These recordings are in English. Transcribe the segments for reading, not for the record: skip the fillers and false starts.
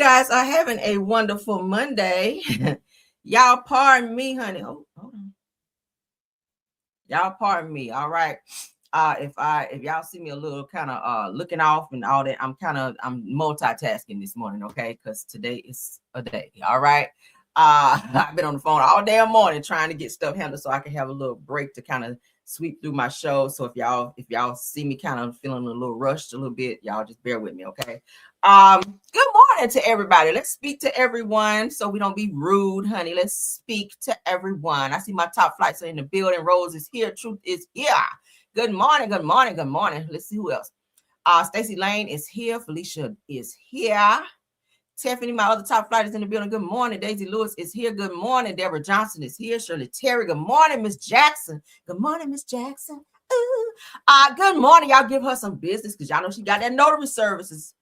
guys are having a wonderful Monday. Y'all pardon me, honey. Hold on. Y'all pardon me. All right. If y'all see me a little kind of looking off and all that, I'm multitasking this morning, okay? Because today is a day. All right. I've been on the phone all damn morning trying to get stuff handled so I can have a little break to kind of sweep through my show. So if y'all see me kind of feeling a little rushed a little bit, y'all just bear with me, okay? Good morning to everybody. Let's speak to everyone so we don't be rude, honey. Let's speak to everyone. I see my top flights are in the building. Rose is here. Truth is here. Good morning, good morning, good morning. Let's see who else. Stacy Lane is here. Felicia is here. Tiffany, my other top flight, is in the building. Good morning. Daisy Lewis is here. Good morning. Deborah Johnson is here. Shirley Terry. Good morning, Miss Jackson. Good morning, Miss Jackson. Ooh. Good morning. Y'all give her some business because y'all know she got that notary service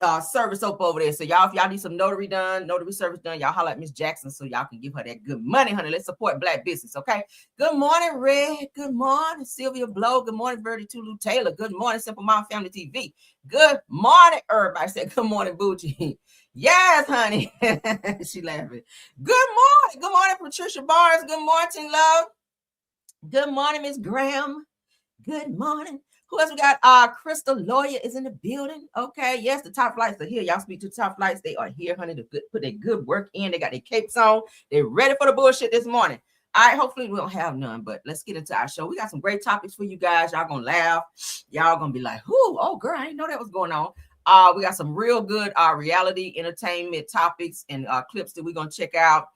up over there. So y'all, if y'all need some notary service done, y'all holler at Miss Jackson so y'all can give her that good money, honey. Let's support Black business, okay? Good morning, Red. Good morning, Sylvia Blow. Good morning, Verdi Tulu Taylor. Good morning, Simple Mom Family TV. Good morning, everybody. Said good morning, Boochie. Yes, honey. She laughing. Good morning. Good morning, Patricia Barnes. Good morning, love. Good morning, Miss Graham. Good morning. Who else we got? Crystal Lawyer is in the building. Okay. Yes, the top flights are here. Y'all speak to the top flights. They are here, honey, to put their good work in. They got their capes on. They're ready for the bullshit this morning. All right. Hopefully we don't have none, but let's get into our show. We got some great topics for you guys. Y'all gonna laugh. Y'all gonna be like, oh, girl, I didn't know that was going on. We got some real good reality entertainment topics and clips that we're gonna check out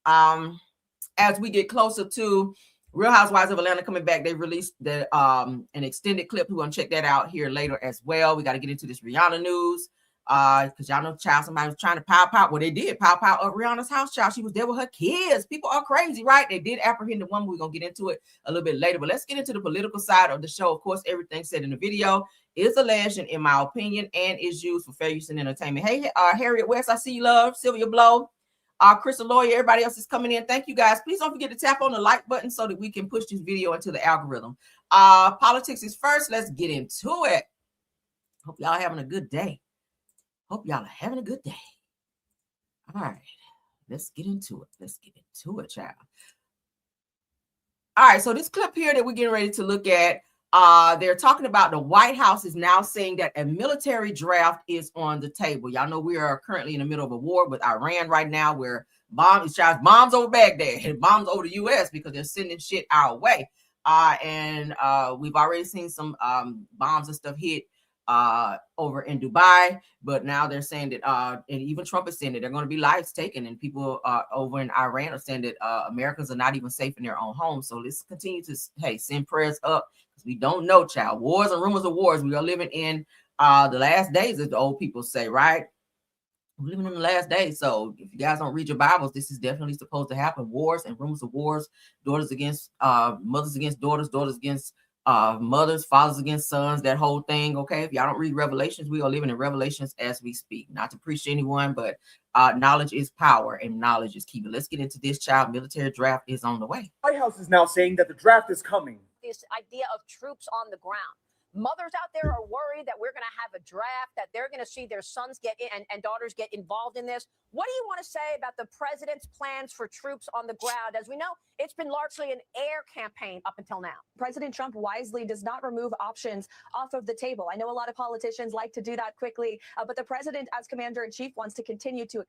as we get closer to Real Housewives of Atlanta coming back. They released the an extended clip. We're gonna check that out here later as well. We got to get into this Rihanna news because y'all know, child, somebody was trying to pow. Well, they did pow up Rihanna's house, child. She was there with her kids. People are crazy, right? They did apprehend the woman. We're gonna get into it a little bit later, but let's get into the political side of the show. Of course, everything said in the video is alleged, in my opinion, and is used for fair use and entertainment. Hey, Harriet West, I see you, love. Sylvia Blow. Crystal Lawyer, everybody else is coming in. Thank you guys. Please don't forget to tap on the like button so that we can push this video into the algorithm. Politics is first. Let's get into it. Hope y'all having a good day. All right, let's get into it, child. All right, so this clip here that we're getting ready to look at, they're talking about the White House is now saying that a military draft is on the table. Y'all know we are currently in the middle of a war with Iran right now, where bombs over Baghdad and bombs over the U.S. because they're sending shit our way. And we've already seen some bombs and stuff hit over in Dubai, but now they're saying that, and even Trump is saying that they're going to be lives taken, and people over in Iran are saying that Americans are not even safe in their own homes. So let's continue to send prayers up. We don't know, child. Wars and rumors of wars. We are living in the last days, as the old people say, right? We're living in the last days. So if you guys don't read your Bibles, this is definitely supposed to happen. Wars and rumors of wars, daughters against mothers against daughters, daughters against mothers, fathers against sons, that whole thing. Okay. If y'all don't read Revelations, we are living in Revelations as we speak. Not to preach to anyone, but knowledge is power and knowledge is key. But let's get into this, child. Military draft is on the way. White House is now saying that the draft is coming. This idea of troops on the ground. Mothers out there are worried that we're going to have a draft, that they're going to see their sons get in and daughters get involved in this. What do you want to say about the president's plans for troops on the ground? As we know, it's been largely an air campaign up until now. President Trump wisely does not remove options off of the table. I know a lot of politicians like to do that quickly, but the president, as commander-in-chief, wants to continue to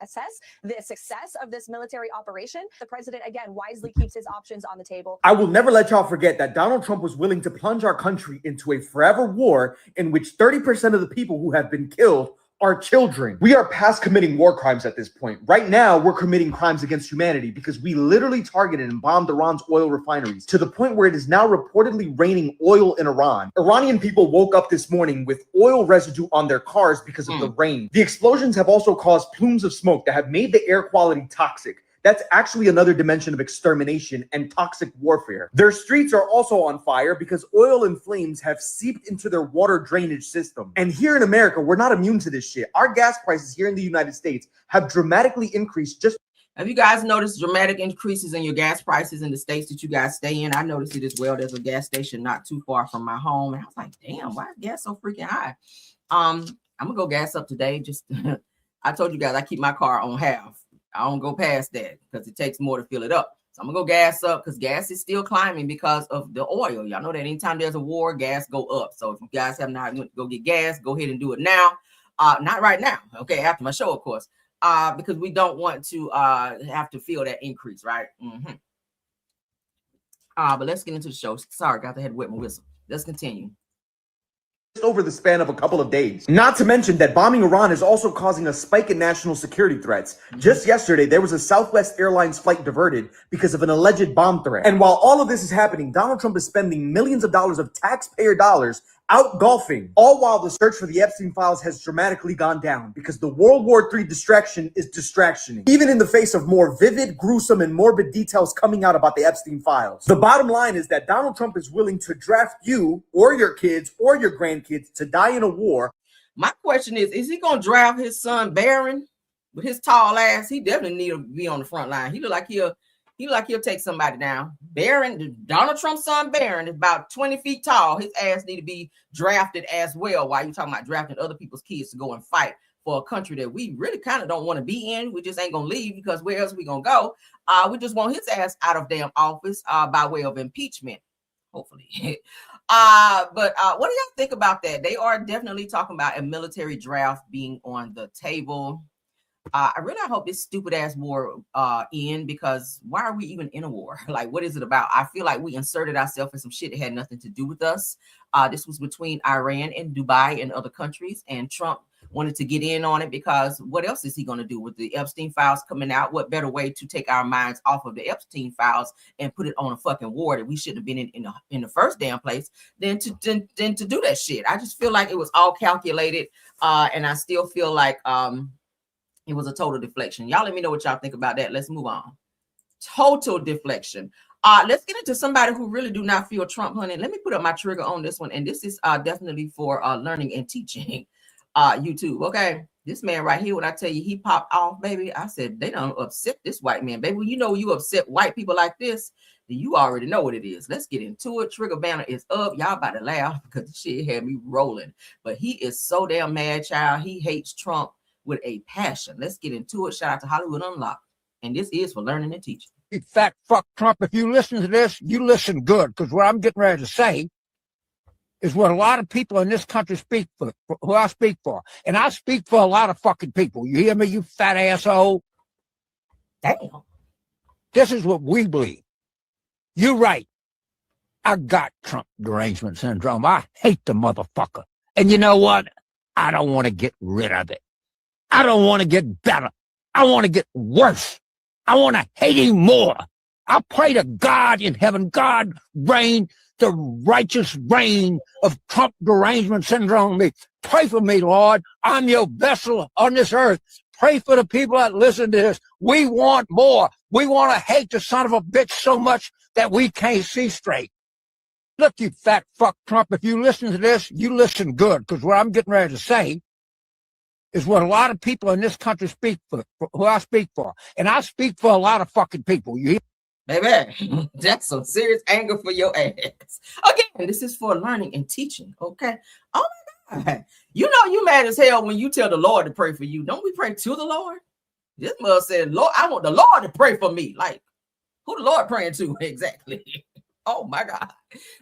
assess the success of this military operation. The president, again, wisely keeps his options on the table. I will never let y'all forget that Donald Trump was willing to plunge our country into a forever war in which 30% of the people who have been killed are children. We are past committing war crimes at this point. Right now, we're committing crimes against humanity because we literally targeted and bombed Iran's oil refineries to the point where it is now reportedly raining oil in Iran. Iranian people woke up this morning with oil residue on their cars because of the rain. The explosions have also caused plumes of smoke that have made the air quality toxic. That's actually another dimension of extermination and toxic warfare. Their streets are also on fire because oil and flames have seeped into their water drainage system. And here in America, we're not immune to this shit. Our gas prices here in the United States have dramatically increased. Just have you guys noticed dramatic increases in your gas prices in the states that you guys stay in? I noticed it as well. There's a gas station not too far from my home, and I was like, damn, why is gas so freaking high? I'm gonna go gas up today. Just I told you guys I keep my car on half. I don't go past that because it takes more to fill it up. So I'm gonna go gas up because gas is still climbing because of the oil. Y'all know that anytime there's a war, gas go up. So if you guys have not went to go get gas, go ahead and do it now. Not right now, okay, after my show, of course. Because we don't want to have to feel that increase, right? Mm-hmm. But let's get into the show. Sorry, got to head wet my whistle. Let's continue. Over the span of a couple of days. Not to mention that bombing Iran is also causing a spike in national security threats. Just yesterday, there was a Southwest Airlines flight diverted because of an alleged bomb threat. And while all of this is happening, Donald Trump is spending millions of dollars of taxpayer dollars out golfing, all while the search for the Epstein files has dramatically gone down because the World War III distraction is distractioning, even in the face of more vivid, gruesome, and morbid details coming out about the Epstein files. The bottom line is that Donald Trump is willing to draft you or your kids or your grandkids to die in a war. My question is he going to draft his son Barron with his tall ass? He definitely need to be on the front line. He look like he'll take somebody down. Barron, Donald Trump's son Barron, is about 20 feet tall. His ass need to be drafted as well. Why you talking about drafting other people's kids to go and fight for a country that we really kind of don't want to be in? We just ain't gonna leave because where else we gonna go? We just want his ass out of damn office by way of impeachment, hopefully. But what do y'all think about that? They are definitely talking about a military draft being on the table. I really hope this stupid ass war end, because why are we even in a war? Like, what is it about? I feel like we inserted ourselves in some shit that had nothing to do with us. This was between Iran and Dubai and other countries, and Trump wanted to get in on it because what else is he going to do with the Epstein files coming out? What better way to take our minds off of the Epstein files and put it on a fucking war that we shouldn't have been in the first damn place than to do that shit? I just feel like it was all calculated, and I still feel like it was a total deflection. Y'all let me know what y'all think about that. Let's move on. Total deflection. Let's get into somebody who really do not feel Trump, honey. Let me put up my trigger on this one. And this is definitely for learning and teaching YouTube. Okay. This man right here, when I tell you he popped off, baby, I said, they don't upset this white man. Baby, when you know you upset white people like this, then you already know what it is. Let's get into it. Trigger banner is up. Y'all about to laugh because the shit had me rolling. But he is so damn mad, child. He hates Trump with a passion. Let's get into it. Shout out to Hollywood Unlocked. And this is for learning and teaching. In fact, fuck Trump. If you listen to this, you listen good, because what I'm getting ready to say is what a lot of people in this country speak for, who I speak for. And I speak for a lot of fucking people. You hear me, you fat asshole? Damn. This is what we believe. You're right. I got Trump derangement syndrome. I hate the motherfucker. And you know what? I don't want to get rid of it. I don't want to get better. I want to get worse. I want to hate him more. I pray to God in heaven, God reign the righteous reign of Trump derangement syndrome. Pray for me, Lord. I'm your vessel on this earth. Pray for the people that listen to this. We want more. We want to hate the son of a bitch so much that we can't see straight. Look, you fat fuck Trump, if you listen to this, you listen good, because what I'm getting ready to say is what a lot of people in this country speak for, who I speak for. And I speak for a lot of fucking people. You hear? Baby, that's some serious anger for your ass. Again, this is for learning and teaching, okay? Oh my God. You know you mad as hell when you tell the Lord to pray for you. Don't we pray to the Lord? This mother said, Lord, I want the Lord to pray for me. Like, who the Lord praying to exactly? Oh my God.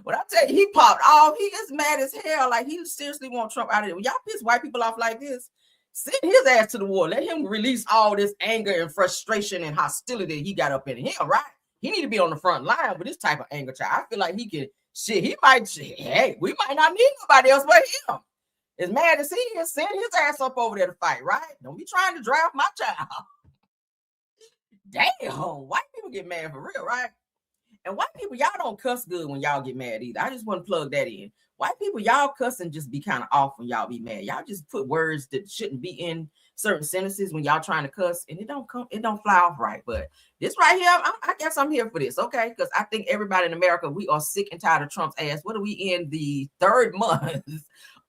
When I tell you he popped off, he is mad as hell. Like, he seriously want Trump out of there. When y'all piss white people off like this, send his ass to the war. Let him release all this anger and frustration and hostility he got up in him, right? He need to be on the front line with this type of anger, child. I feel like he can, we might not need nobody else but him. As mad as he is, send his ass up over there to fight, right? Don't be trying to draft my child. Damn, white people get mad for real, right? And white people, y'all don't cuss good when y'all get mad either. I just want to plug that in. White people, y'all cuss and just be kind of off when y'all be mad. Y'all just put words that shouldn't be in certain sentences when y'all trying to cuss, and it don't fly off right. But this right here, I guess I'm here for this, okay? Because I think everybody in America, we are sick and tired of Trump's ass. What are we in the third month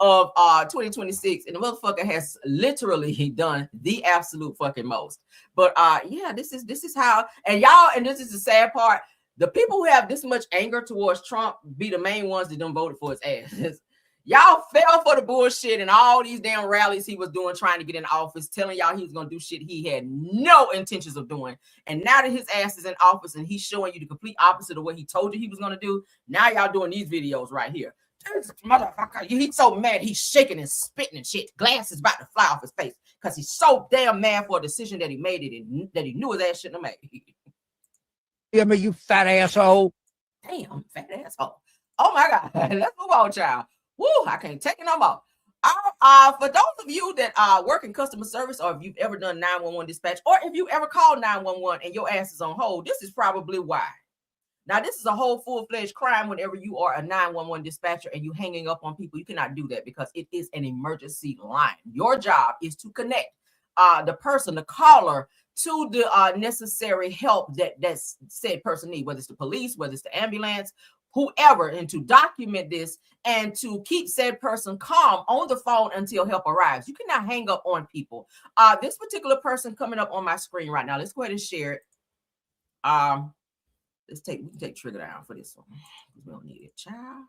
of 2026? And the motherfucker has literally done the absolute fucking most. But yeah, this is how, and y'all, and this is the sad part. The people who have this much anger towards Trump be the main ones that done voted for his ass. Y'all fell for the bullshit and all these damn rallies he was doing, trying to get in office, telling y'all he was going to do shit he had no intentions of doing. And now that his ass is in office and he's showing you the complete opposite of what he told you he was going to do, now y'all doing these videos right here. This motherfucker, he's so mad, he's shaking and spitting and shit. Glass is about to fly off his face because he's so damn mad for a decision that he made it and that he knew his ass shouldn't have made. Hear me, you fat asshole? Damn, fat asshole. Oh my God. Let's move on, child. Woo, I can't take it no more. For those of you that work in customer service, or if you've ever done 911 dispatch, or if you ever called 911 and your ass is on hold, this is probably why. Now, this is a whole full-fledged crime whenever you are a 911 dispatcher and you hanging up on people. You cannot do that because it is an emergency line. Your job is to connect the person, the caller, to the necessary help that said person needs, whether it's the police, whether it's the ambulance, whoever, and to document this and to keep said person calm on the phone until help arrives. You cannot hang up on people. This particular person coming up on my screen right now, let's go ahead and share it. We can take trigger down for this one. We don't need it. Child.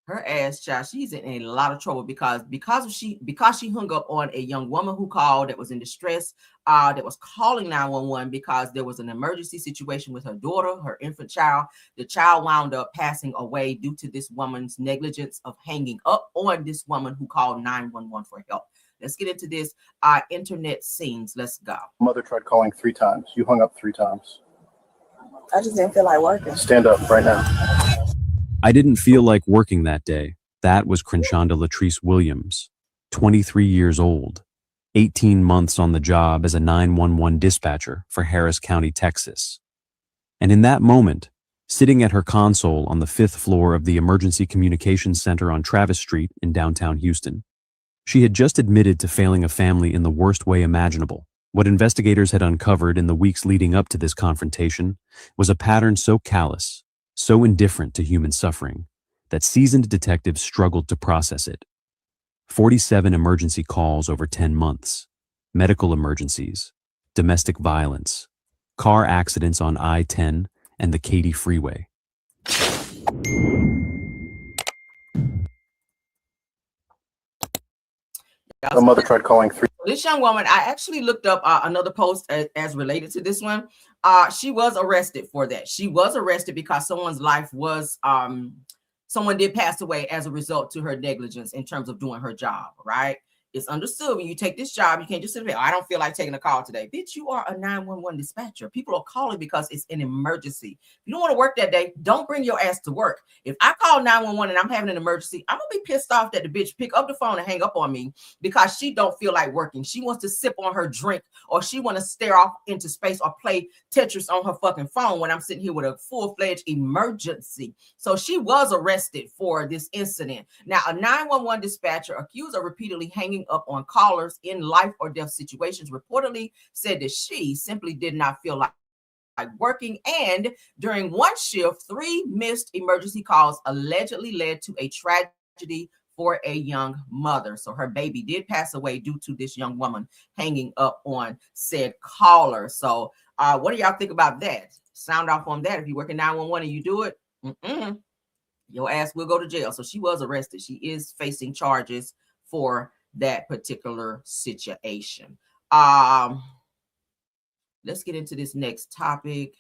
Her ass, child, she's in a lot of trouble because she hung up on a young woman who called that was in distress, that was calling 911 because there was an emergency situation with her daughter, her infant child. The child wound up passing away due to this woman's negligence of hanging up on this woman who called 911 for help. Let's get into this internet scenes. Let's go. Mother tried calling 3 times. You hung up 3 times. I just didn't feel like working. Stand up right now. I didn't feel like working that day. That was Crenshonda Latrice Williams, 23 years old, 18 months on the job as a 911 dispatcher for Harris County, Texas. And in that moment, sitting at her console on the 5th floor of the Emergency Communications Center on Travis Street in downtown Houston, she had just admitted to failing a family in the worst way imaginable. What investigators had uncovered in the weeks leading up to this confrontation was a pattern so callous, so indifferent to human suffering, that seasoned detectives struggled to process it. 47 emergency calls over 10 months, medical emergencies, domestic violence, car accidents on I-10 and the Katy Freeway. The mother tried calling 3. This young woman, I actually looked up another post as related to this one. She was arrested for that. She was arrested because someone's life was, someone did pass away as a result to her negligence in terms of doing her job, right? It's understood when you take this job, you can't just sit there, I don't feel like taking a call today. Bitch, you are a 911 dispatcher. People are calling because it's an emergency. If you don't want to work that day, don't bring your ass to work. If I call 911 and I'm having an emergency, I'm going to be pissed off that the bitch pick up the phone and hang up on me because she don't feel like working. She wants to sip on her drink, or she want to stare off into space or play Tetris on her fucking phone when I'm sitting here with a full-fledged emergency. So she was arrested for this incident. Now, a 911 dispatcher accused of repeatedly hanging up on callers in life or death situations reportedly said that she simply did not feel like working, and during one shift, 3 missed emergency calls allegedly led to a tragedy for a young mother. So her baby did pass away due to this young woman hanging up on said caller. So what do y'all think about that? Sound off on that. If you work in 911 and you do it, your ass will go to jail. So she was arrested. She is facing charges for that particular situation. Let's get into this next topic.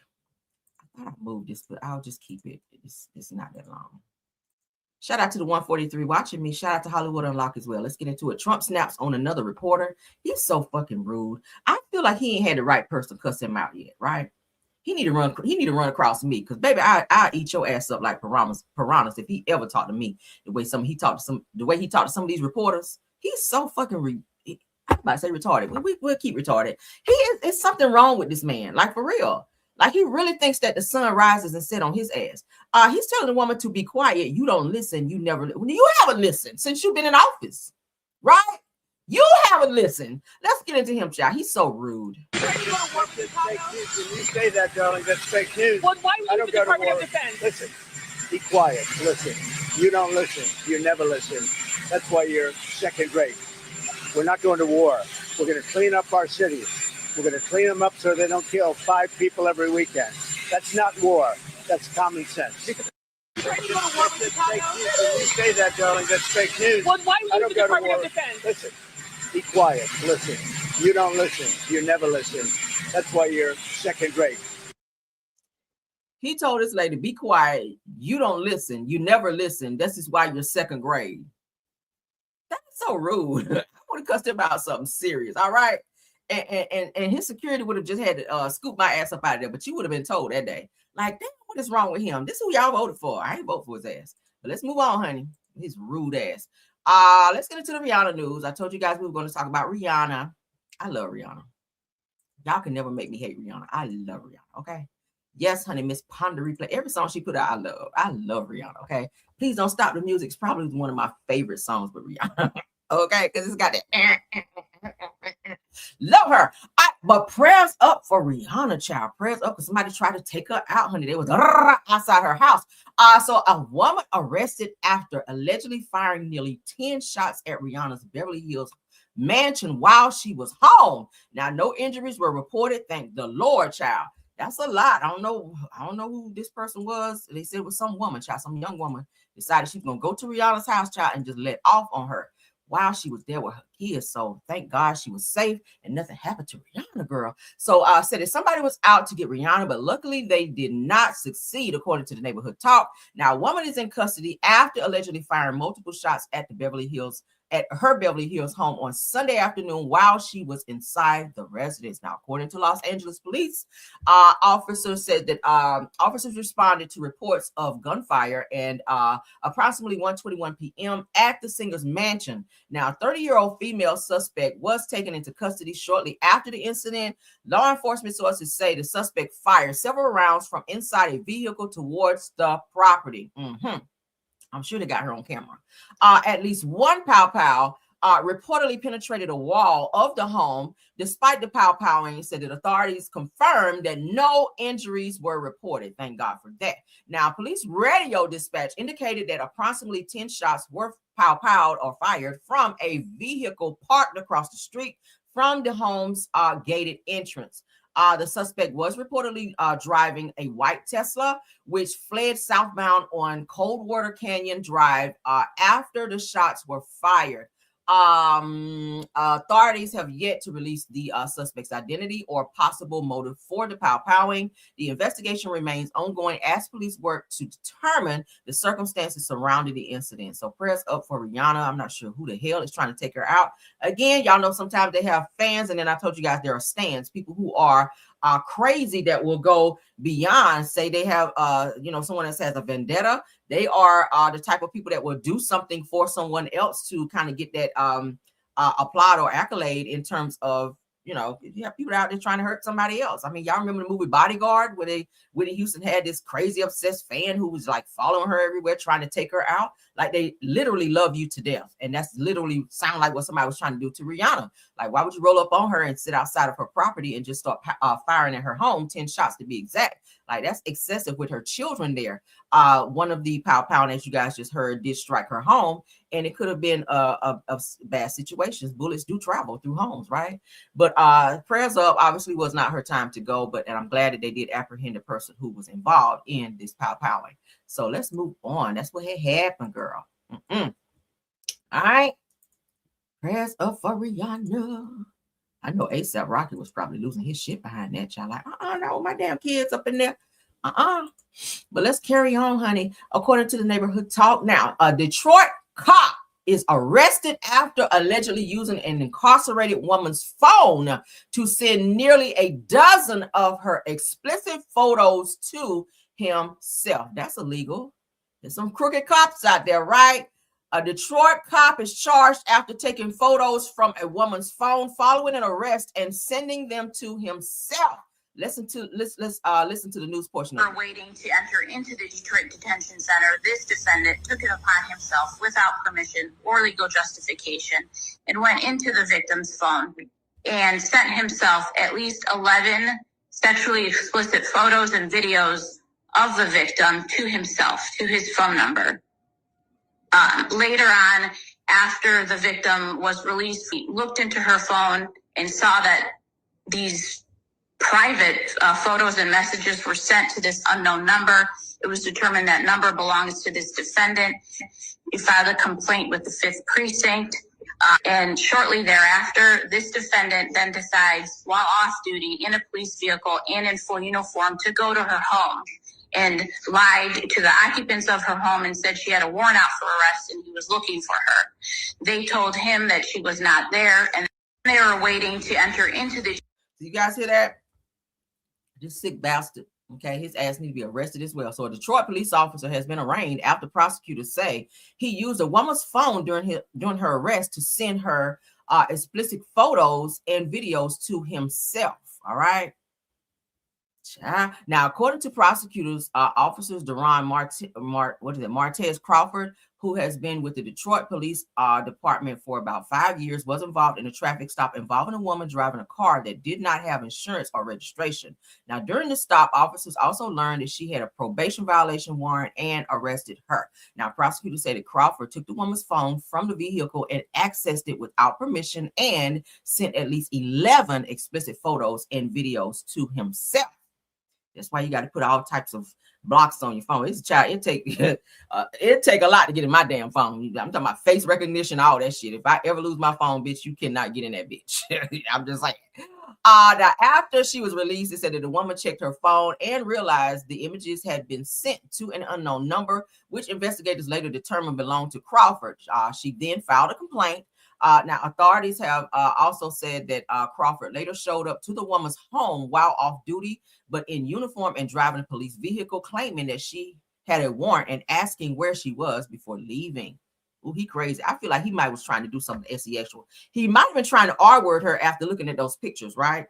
I thought I moved this, but I'll just keep it. It's not that long. Shout out to the 143 watching me. Shout out to Hollywood Unlocked as well. Let's get into it. Trump snaps on another reporter. He's so fucking rude. I feel like he ain't had the right person cuss him out yet, right? He need to run across me, because baby, I eat your ass up like piranhas if he ever talked to me the way he talked to some of these reporters. He's so fucking I'm about to say retarded. We'll keep retarded. It's something wrong with this man, like for real. Like he really thinks that the sun rises and set on his ass. He's telling the woman to be quiet. You don't listen. You haven't listened since you've been in office, right? You haven't listened. Let's get into him, child. He's so rude. That's fake news. When you say that, darling, that's fake news. Well, why would the Department of Defense? Listen, be quiet. Listen. You don't listen. You never listen. That's why you're second rate. We're not going to war. We're going to clean up our cities. We're going to clean them up so they don't kill 5 people every weekend. That's not war. That's common sense. Trying to go to war with That's the fake news. When you say that, darling, that's fake news. Well, why I would don't the go to Department war. of Defense? Listen, be quiet. Listen. You don't listen. You never listen. That's why you're second rate. He told this lady, be quiet. You don't listen. You never listen. This is why you're second grade. That's so rude. I would have cussed him out something serious. All right. And his security would have just had to scoop my ass up out of there, but you would have been told that day. Like, damn, what is wrong with him? This is who y'all voted for. I ain't vote for his ass. But let's move on, honey. His rude ass. Let's get into the Rihanna news. I told you guys we were going to talk about Rihanna. I love Rihanna. Y'all can never make me hate Rihanna. I love Rihanna. Okay. Yes, honey, Miss Ponder replay. Every song she put out, I love. I love Rihanna. Okay. Please don't stop the music. It's probably one of my favorite songs with Rihanna. Okay, because it's got that. Love her. But prayers up for Rihanna, child. Prayers up because somebody tried to take her out, honey. They was outside her house. So a woman arrested after allegedly firing nearly 10 shots at Rihanna's Beverly Hills mansion while she was home. Now, no injuries were reported. Thank the Lord, child. That's a lot. I don't know who this person was. They said it was some woman, child, some young woman decided she was gonna go to Rihanna's house, child, and just let off on her while she was there with her kids. So thank God she was safe and nothing happened to Rihanna, girl. So said that somebody was out to get Rihanna, but luckily they did not succeed, according to the neighborhood talk. Now, a woman is in custody after allegedly firing multiple shots at her Beverly Hills home on Sunday afternoon while she was inside the residence. Now, according to Los Angeles police, officers said that officers responded to reports of gunfire and approximately 1:21 p.m. at the singer's mansion. Now, a 30-year-old female suspect was taken into custody shortly after the incident. Law enforcement sources say the suspect fired several rounds from inside a vehicle towards the property. I'm sure they got her on camera. At least one pow reportedly penetrated a wall of the home. Despite the pow-powing, said that authorities confirmed that no injuries were reported. Thank God for that. Now, police radio dispatch indicated that approximately 10 shots were pow-powed or fired from a vehicle parked across the street from the home's gated entrance. The suspect was reportedly driving a white Tesla, which fled southbound on Coldwater Canyon Drive after the shots were fired. Authorities have yet to release the suspect's identity or possible motive for the pow-powing. The investigation remains ongoing as police work to determine the circumstances surrounding the incident. So prayers up for Rihanna. I'm not sure who the hell is trying to take her out. Again, y'all know sometimes they have fans, and then I told you guys there are stands, people who are crazy that will go beyond. Say they have someone that has a vendetta. They are the type of people that will do something for someone else to kind of get that applaud or accolade in terms of, you have people out there trying to hurt somebody else. I mean, y'all remember the movie Bodyguard where Whitney Houston had this crazy obsessed fan who was like following her everywhere, trying to take her out. Like, they literally love you to death. And that's literally sound like what somebody was trying to do to Rihanna. Like, why would you roll up on her and sit outside of her property and just start firing at her home, 10 shots to be exact? Like, that's excessive with her children there. One of the pow-pow, as you guys just heard, did strike her home, and it could have been a bad situations. Bullets do travel through homes, right? But prayers up. Obviously was not her time to go, and I'm glad that they did apprehend the person who was involved in this pow-powing. So let's move on. That's what had happened, girl. All right. Prayers up for Rihanna. I know A$AP Rocky was probably losing his shit behind that child. Like, no, my damn kids up in there. But let's carry on, honey. According to the neighborhood talk, now a Detroit cop is arrested after allegedly using an incarcerated woman's phone to send nearly a dozen of her explicit photos to himself. That's illegal. There's some crooked cops out there, right? A Detroit cop is charged after taking photos from a woman's phone following an arrest and sending them to himself. Listen to the news portion. For waiting to enter into the Detroit Detention Center, this defendant took it upon himself without permission or legal justification and went into the victim's phone and sent himself at least 11 sexually explicit photos and videos of the victim to himself, to his phone number. Later on, after the victim was released, we looked into her phone and saw that these private photos and messages were sent to this unknown number. It was determined that number belongs to this defendant. We filed a complaint with the 5th Precinct. And shortly thereafter, this defendant then decides, while off duty in a police vehicle and in full uniform, to go to her home and lied to the occupants of her home and said she had a warrant out for arrest and he was looking for her. They told him that she was not there and they were waiting to enter into the... You guys hear that? This sick bastard. Okay, his ass needs to be arrested as well. So a Detroit police officer has been arraigned after prosecutors say he used a woman's phone during her arrest to send her explicit photos and videos to himself. All right. Now, according to prosecutors, officers Deron Martez Crawford, who has been with the Detroit Police Department for about 5 years, was involved in a traffic stop involving a woman driving a car that did not have insurance or registration. Now, during the stop, officers also learned that she had a probation violation warrant and arrested her. Now, prosecutors say that Crawford took the woman's phone from the vehicle and accessed it without permission and sent at least 11 explicit photos and videos to himself. That's why you got to put all types of blocks on your phone. It's a child. It take a lot to get in my damn phone. I'm talking about face recognition, all that shit. If I ever lose my phone, bitch, you cannot get in that bitch. I'm just like, now after she was released, it said that the woman checked her phone and realized the images had been sent to an unknown number, which investigators later determined belonged to Crawford. She then filed a complaint. Now, authorities have also said that Crawford later showed up to the woman's home while off duty, but in uniform and driving a police vehicle, claiming that she had a warrant and asking where she was before leaving. Oh, he crazy. I feel like he might was trying to do something sexual. He might have been trying to R-word her after looking at those pictures, right?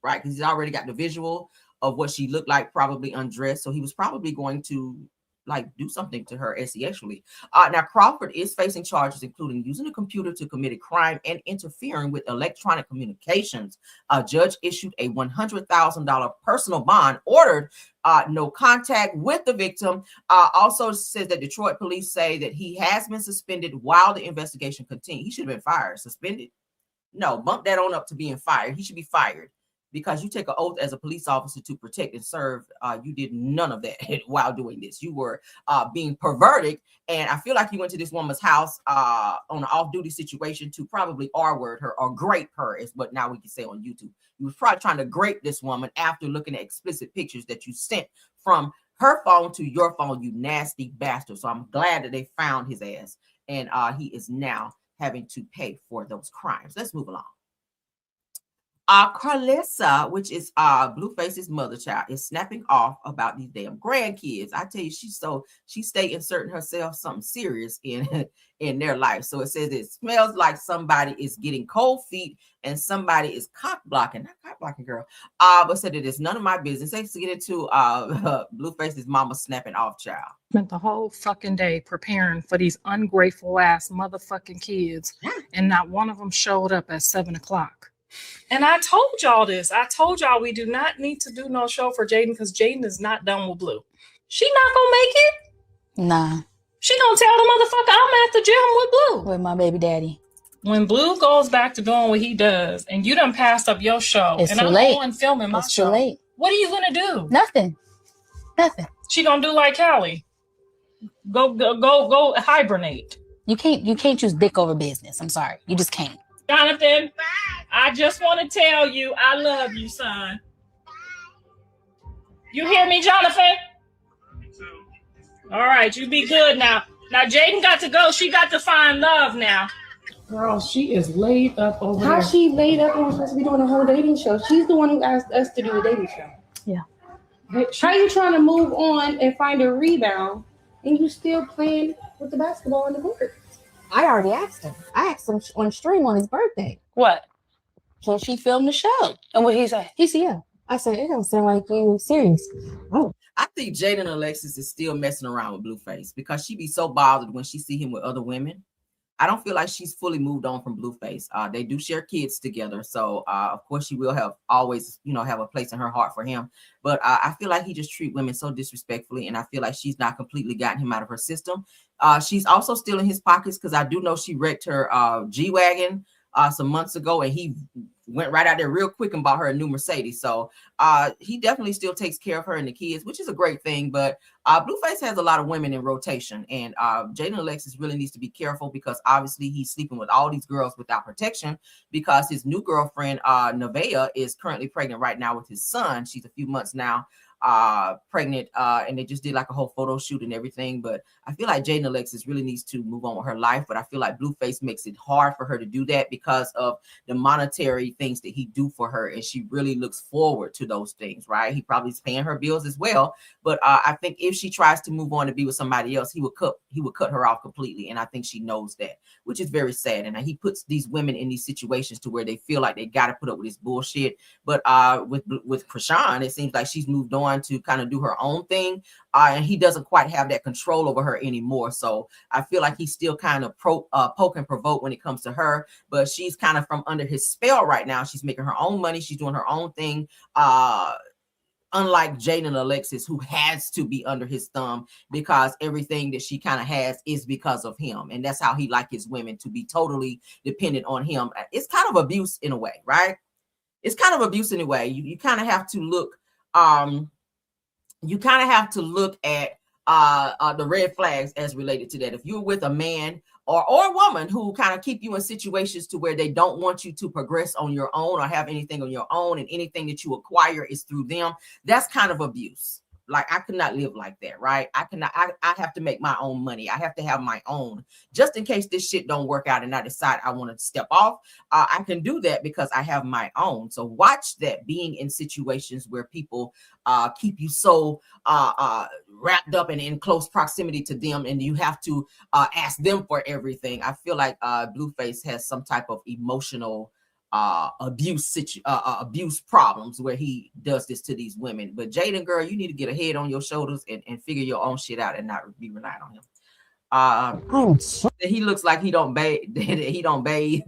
Right, because he's already got the visual of what she looked like, probably undressed. So he was probably going to like do something to her sexually. Now Crawford is facing charges including using a computer to commit a crime and interfering with electronic communications. A judge issued a $100,000 personal bond, ordered no contact with the victim. Also says that Detroit police say that he has been suspended while the investigation continues. He should have been fired. Suspended? No, bump that on up to being fired. He should be fired. Because you take an oath as a police officer to protect and serve. You did none of that while doing this. You were being perverted. And I feel like you went to this woman's house on an off-duty situation to probably R-word her or grape her, is what now we can say on YouTube. You was probably trying to grape this woman after looking at explicit pictures that you sent from her phone to your phone, you nasty bastard. So I'm glad that they found his ass. And he is now having to pay for those crimes. Let's move along. Carlissa, which is Blueface's mother child, is snapping off about these damn grandkids. I tell you, she stay inserting herself something serious in their life. So it says it smells like somebody is getting cold feet and somebody is cock blocking. Not cock blocking, girl. But said it is none of my business. Let's get into Blueface's mama snapping off child. Spent the whole fucking day preparing for these ungrateful ass motherfucking kids, and not one of them showed up at 7 o'clock. And I told y'all this. I told y'all we do not need to do no show for Jaden because Jaden is not done with Blue. She not gonna make it. Nah. She gonna tell the motherfucker I'm at the gym with Blue. With my baby daddy. When Blue goes back to doing what he does, and you done passed up your show, it's and too I'm late. going filming my it's show. Too late. What are you gonna do? Nothing. She gonna do like Callie. Go hibernate. You can't choose dick over business. I'm sorry. You just can't. Jonathan, I just want to tell you I love you, son. You hear me, Jonathan? All right, you be good now. Now, Jaden got to go. She got to find love now. Girl, she is laid up over there. How's she laid up and we're supposed to be doing a whole dating show? She's the one who asked us to do a dating show. Yeah. How are you trying to move on and find a rebound and you still playing with the basketball on the court? I already asked him. I asked him on stream on his birthday. What? Can she film the show? And what he said? He said, yeah. I said, it don't sound like you serious. Oh. I think Jaden Alexis is still messing around with Blueface because she be so bothered when she see him with other women. I don't feel like she's fully moved on from Blueface. They do share kids together. So, of course, she will have always, have a place in her heart for him. But I feel like he just treats women so disrespectfully. And I feel like she's not completely gotten him out of her system. She's also still in his pockets because I do know she wrecked her G-Wagon some months ago. And he went right out there real quick and bought her a new Mercedes. So he definitely still takes care of her and the kids, which is a great thing. But Blueface has a lot of women in rotation, and Jaden Alexis really needs to be careful because obviously he's sleeping with all these girls without protection because his new girlfriend, Nevaeh, is currently pregnant right now with his son. She's a few months now pregnant, and they just did like a whole photo shoot and everything. But I feel like Jaden Alexis really needs to move on with her life, but I feel like Blueface makes it hard for her to do that because of the monetary things that he do for her, and she really looks forward to those things, right? He probably is paying her bills as well, but I think if she tries to move on to be with somebody else, he would cut her off completely, and I think she knows that, which is very sad. And he puts these women in these situations to where they feel like they got to put up with this bullshit. But with Krishan, it seems like she's moved on to kind of do her own thing, and he doesn't quite have that control over her anymore. So I feel like he's still kind of poke and provoke when it comes to her, but she's kind of from under his spell right now. She's making her own money, she's doing her own thing, unlike Jaden Alexis, who has to be under his thumb because everything that she kind of has is because of him, and that's how he like his women to be totally dependent on him. It's kind of abuse in a way, right? It's kind of abuse in a way. You kind of have to look at the red flags as related to that. If you're with a man or a woman who kind of keep you in situations to where they don't want you to progress on your own or have anything on your own, and anything that you acquire is through them, that's kind of abuse. Like, I could not live like that, right? I have to make my own money. I have to have my own, just in case this shit don't work out and I decide I want to step off. I can do that because I have my own. So watch that, being in situations where people keep you so wrapped up and in close proximity to them, and you have to ask them for everything. I feel like Blueface has some type of emotional abuse problems where he does this to these women. But Jaden, girl, you need to get a head on your shoulders and figure your own shit out and not be relying on him. He looks like he don't bathe. He don't bathe.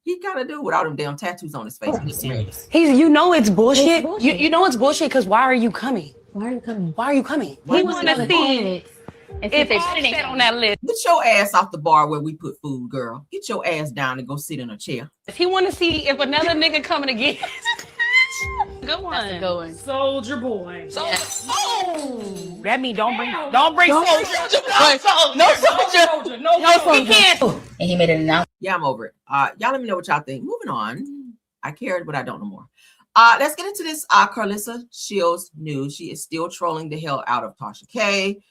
He kind of do with all them damn tattoos on his face. You know it's bullshit. You know it's bullshit because why are you coming? Why are you coming? Why are you coming? He want to see if Offset on that list. Get your ass off the bar where we put food, girl. Get your ass down and go sit in a chair. If he want to see if another nigga coming again. Good one. Good one. Soldier boy. Oh, that mean don't bring soldier. No, he can't. And he made an announcement. Yeah, I'm over it. Y'all let me know what y'all think. Moving on. I cared, but I don't know more. Let's get into this Carlissa Shields news. She is still trolling the hell out of Tasha K.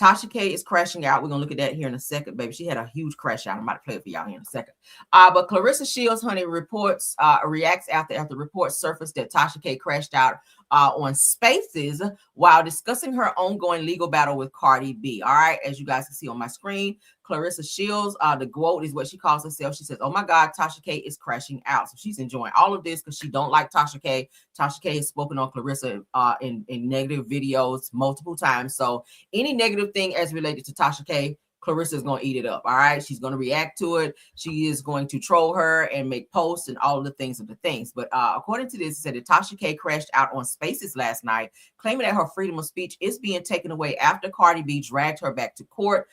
Tasha K is crashing out. We're going to look at that here in a second, baby. She had a huge crash out. I'm about to play it for y'all here in a second. But Clarissa Shields, honey, reacts after reports surfaced that Tasha K crashed out on Spaces while discussing her ongoing legal battle with Cardi B. All right, as you guys can see on my screen, Clarissa Shields, the GOAT is what she calls herself. She says, oh my God, Tasha K is crashing out. So she's enjoying all of this because she don't like Tasha K. Tasha K has spoken on Clarissa in negative videos multiple times. So any negative thing as related to Tasha K, Clarissa is going to eat it up. All right. She's going to react to it. She is going to troll her and make posts and all of the things. But according to this, it said that Tasha K crashed out on Spaces last night, claiming that her freedom of speech is being taken away after Cardi B dragged her back to court.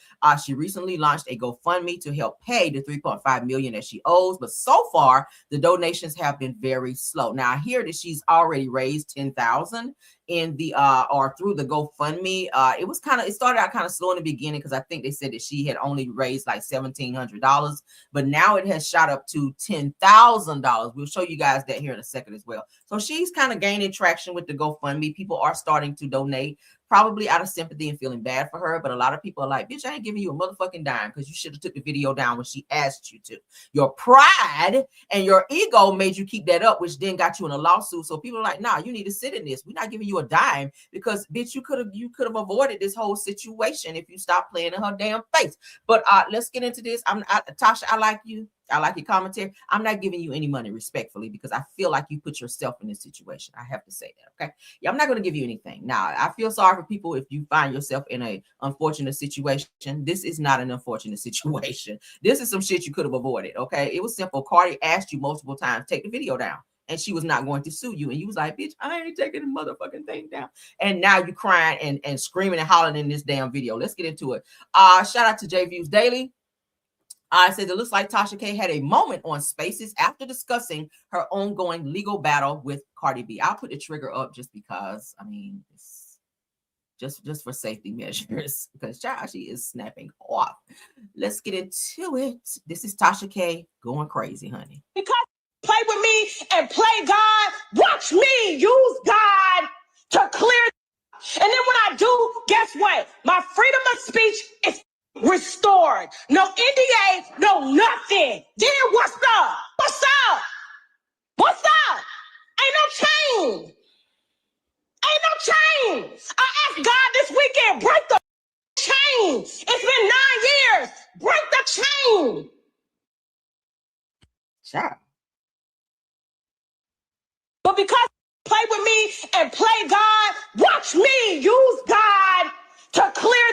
She recently launched a GoFundMe to help pay the $3.5 million that she owes. But so far, the donations have been very slow. Now, I hear that she's already raised $10,000 in the or through the GoFundMe. It started out kind of slow in the beginning because I think they said that she had only raised like $1,700, but now it has shot up to $10,000. We'll show you guys that here in a second as well. So she's kind of gaining traction with the GoFundMe. People are starting to donate, probably out of sympathy and feeling bad for her. But a lot of people are like, bitch, I ain't giving you a motherfucking dime because you should have took the video down when she asked you to. Your pride and your ego made you keep that up, which then got you in a lawsuit. So people are like, nah, you need to sit in this. We're not giving you a dime because, bitch, you could have avoided this whole situation if you stopped playing in her damn face. But let's get into this. Tasha, I like you. I like your commentary. I'm not giving you any money, respectfully, because I feel like you put yourself in this situation. I have to say that, okay? Yeah, I'm not going to give you anything. Now, I feel sorry for people if you find yourself in an unfortunate situation. This is not an unfortunate situation. This is some shit you could have avoided, okay? It was simple. Cardi asked you multiple times, take the video down, and she was not going to sue you. And you was like, bitch, I ain't taking the motherfucking thing down. And now you crying and screaming and hollering in this damn video. Let's get into it. Shout out to J Views Daily. I said it looks like Tasha K had a moment on Spaces after discussing her ongoing legal battle with Cardi B. I'll put the trigger up just because, I mean, it's just for safety measures because child, she is snapping off. Let's get into it. This is Tasha K going crazy, honey. Because play with me and play God, watch me use God to clear. And then when I do, guess what? My freedom of speech is restored. No NDA, no nothing. Then what's up? What's up? What's up? Ain't no change. Ain't no change. I asked God this weekend, break the chain. It's been 9 years. Break the chain. Sure. But because play with me and play God, watch me use God to clear.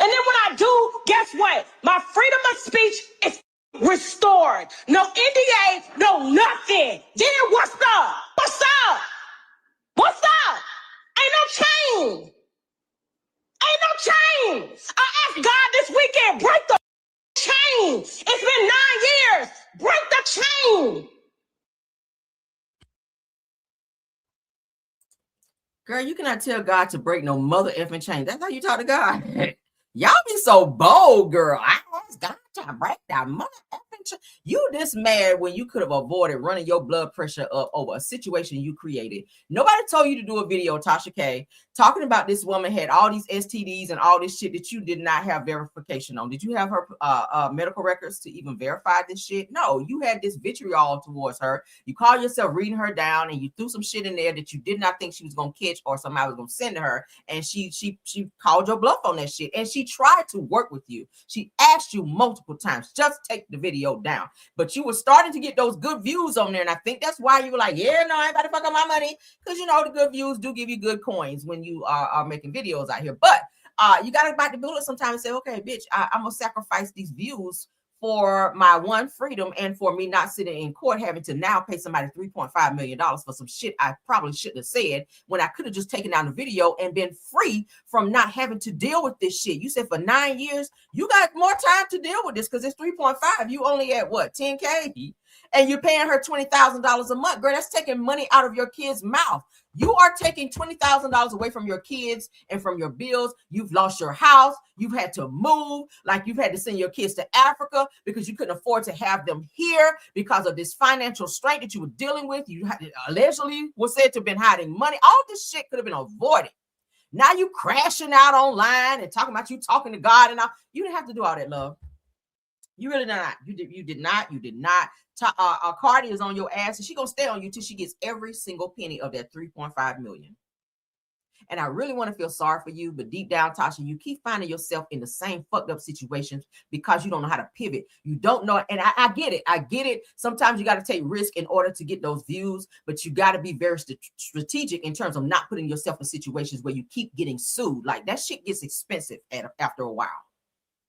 And then when I do, guess what? My freedom of speech is restored. No NDA, no nothing. Then what's up? What's up? What's up? Ain't no change. Ain't no change. I asked God this weekend, break the chain. It's been 9 years. Break the chain. Girl, you cannot tell God to break no mother effing chain. That's how you talk to God. Y'all be so bold, girl. I asked God to break that mother effing chain. You this mad when you could have avoided running your blood pressure up over a situation you created. Nobody told you to do a video, Tasha K, talking about this woman had all these STDs and all this shit that you did not have verification on. Did you have her medical records to even verify this shit? No, you had this vitriol towards her. You call yourself reading her down and you threw some shit in there that you did not think she was going to catch or somebody was going to send to her. And she called your bluff on that shit. And she tried to work with you. She asked you multiple times, just take the video down. But you were starting to get those good views on there. And I think that's why you were like, yeah, no, I ain't about to fuck up my money. Because, you know, the good views do give you good coins when you are making videos out here. But you got to bite the bullet sometimes and say, okay, bitch, I'm going to sacrifice these views for my one freedom and for me not sitting in court having to now pay somebody $3.5 million for some shit I probably shouldn't have said when I could have just taken down the video and been free from not having to deal with this shit. You said for 9 years, you got more time to deal with this because it's 3.5. You only at what, 10K? And you're paying her $20,000 a month. Girl, that's taking money out of your kid's mouth. You are taking $20,000 away from your kids and from your bills. You've lost your house. You've had to move. Like you've had to send your kids to Africa because you couldn't afford to have them here because of this financial strain that you were dealing with. You had, allegedly was said to have been hiding money. All this shit could have been avoided. Now you crashing out online and talking about you talking to God and all. You didn't have to do all that, love. You really not. You did not. Cardi is on your ass and she gonna stay on you till she gets every single penny of that 3.5 million. And I really want to feel sorry for you, but deep down, Tasha, you keep finding yourself in the same fucked up situations because you don't know how to pivot. You don't know. And I get it. I get it. Sometimes you got to take risk in order to get those views, but you got to be very strategic in terms of not putting yourself in situations where you keep getting sued. Like that shit gets expensive after a while.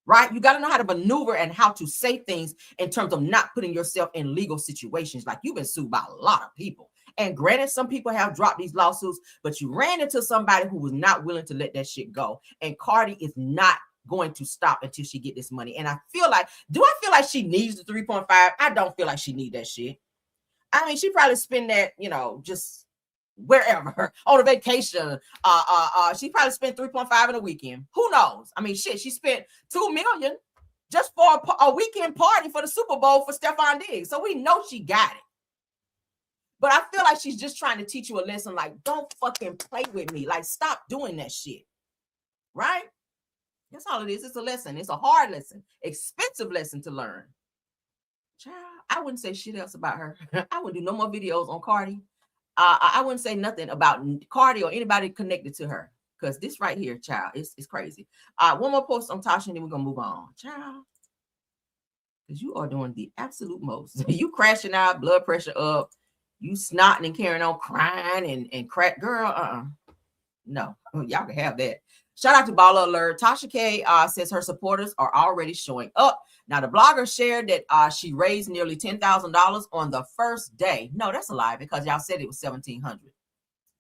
Right? You got to know how to maneuver and how to say things in terms of not putting yourself in legal situations. Like you've been sued by a lot of people. And granted, some people have dropped these lawsuits, but you ran into somebody who was not willing to let that shit go. And Cardi is not going to stop until she get this money. And I feel like, do I feel like she needs the 3.5? I don't feel like she need that shit. I mean, she probably spend that, you know, just wherever on a vacation. She probably spent 3.5 in a weekend. Who knows? I mean, shit, she spent $2 million just for a weekend party for the Super Bowl for Stephon Diggs. So we know she got it. But I feel like she's just trying to teach you a lesson. Like, don't fucking play with me. Like, stop doing that shit. Right? That's all it is. It's a lesson. It's a hard lesson. Expensive lesson to learn. Child, I wouldn't say shit else about her. I wouldn't do no more videos on Cardi. I wouldn't say nothing about Cardi or anybody connected to her. Because this right here, child, it's crazy. One more post on Tasha and then we're going to move on. Child. Because you are doing the absolute most. You crashing out, blood pressure up. You snotting and carrying on, crying and crack. Girl, no. Y'all can have that. Shout out to Baller Alert. Tasha K says her supporters are already showing up. Now, the blogger shared that she raised nearly $10,000 on the first day. No, that's a lie because y'all said it was $1,700.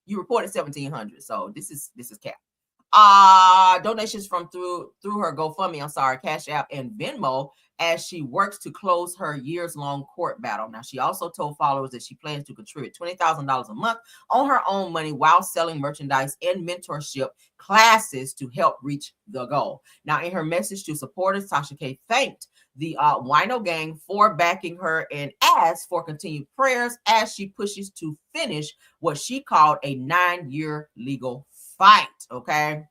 You reported $1,700, so this is cap. Donations from through her GoFundMe, Cash App and Venmo, as she works to close her years-long court battle. Now, she also told followers that she plans to contribute $20,000 a month on her own money while selling merchandise and mentorship classes to help reach the goal. Now, in her message to supporters, Tasha K thanked the Wino gang for backing her and asked for continued prayers as she pushes to finish what she called a 9-year legal fight. Okay,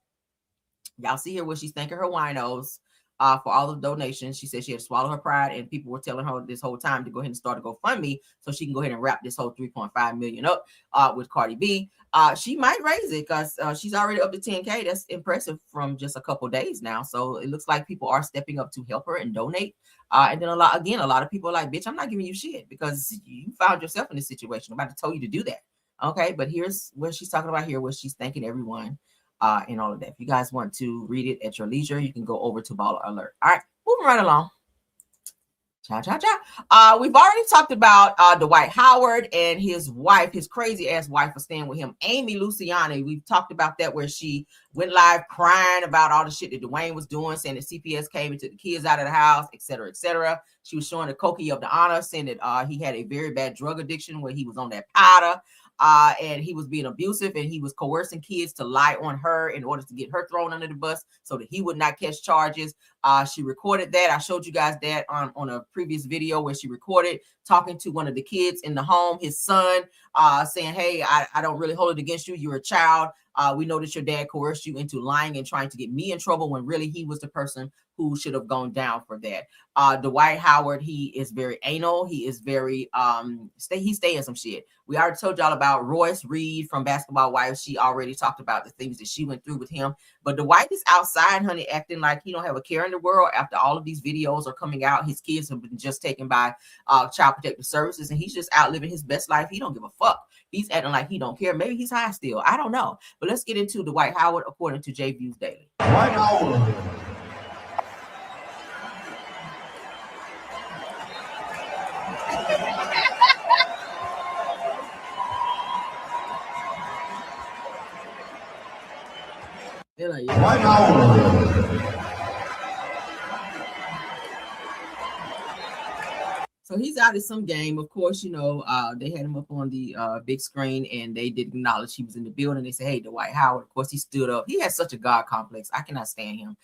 y'all see here where she's thanking her winos for all the donations. She said she had to swallow her pride, and people were telling her this whole time to go ahead and start a GoFundMe so she can go ahead and wrap this whole 3.5 million up with Cardi B. She might raise it because she's already up to 10K. That's impressive from just a couple days now. So it looks like people are stepping up to help her and donate. And then a lot of people are like, bitch, I'm not giving you shit because you found yourself in this situation. I'm about to tell you to do that. Okay, but here's what she's talking about here, where she's thanking everyone and all of that. If you guys want to read it at your leisure, you can go over to Baller Alert. All right, moving right along. We've already talked about Dwight Howard and his wife, his crazy ass wife, for staying with him, Amy Luciani. We've talked about that, where she went live crying about all the shit that Dwayne was doing, saying that CPS came and took the kids out of the house, etc., etc. She was showing the Cokie of the honor, saying that he had a very bad drug addiction, where he was on that powder. And he was being abusive, and he was coercing kids to lie on her in order to get her thrown under the bus so that he would not catch charges. She recorded that. I showed you guys that on a previous video where she recorded talking to one of the kids in the home, his son, saying, hey, I don't really hold it against you. You're a child. We know that your dad coerced you into lying and trying to get me in trouble, when really he was the person who should have gone down for that. Dwight Howard, he is very anal. He is very, he's staying some shit. We already told y'all about Royce Reed from Basketball Wives. She already talked about the things that she went through with him. But Dwight is outside, honey, acting like he don't have a care in the world after all of these videos are coming out. His kids have been just taken by Child Protective Services, and he's just out living his best life. He don't give a fuck. He's acting like he don't care. Maybe he's high still. I don't know. But let's get into Dwight Howard according to J Views Daily. Dwight Howard. Dwight Howard. So he's out at some game. Of course, you know, they had him up on the big screen, and they didn't acknowledge he was in the building. They said, hey, Dwight Howard. Of course, he stood up. He has such a God complex. I cannot stand him.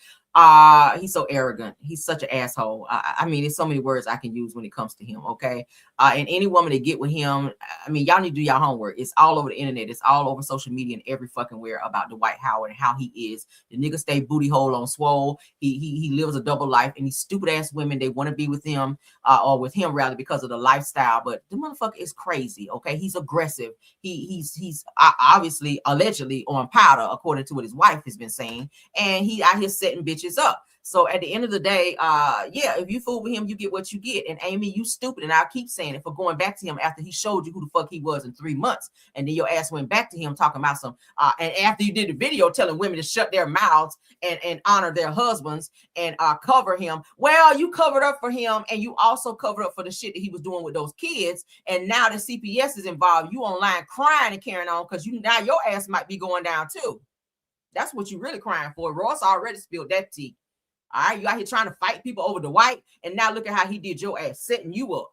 He's so arrogant. He's such an asshole. I mean, there's so many words I can use when it comes to him. Okay. And any woman that get with him, I mean, y'all need to do your homework. It's all over the internet. It's all over social media and every fucking where about Dwight Howard and how he is. The nigga stay booty hole on swole. He lives a double life, and these stupid ass women, they want to be with him, or with him rather, because of the lifestyle. But the motherfucker is crazy. Okay. He's aggressive. He's obviously allegedly on powder, according to what his wife has been saying. And he out here setting bitches up. So at the end of the day, yeah, if you fool with him, you get what you get. And Amy, you stupid. And I'll keep saying it, for going back to him after he showed you who the fuck he was in 3 months. And then your ass went back to him talking about some, and after you did the video telling women to shut their mouths and honor their husbands and cover him. Well, you covered up for him, and you also covered up for the shit that he was doing with those kids. And now the CPS is involved. You online crying and carrying on because now your ass might be going down too. That's what you really crying for. Ross already spilled that tea. All right, you out here trying to fight people over the white, and now look at how he did your ass, setting you up.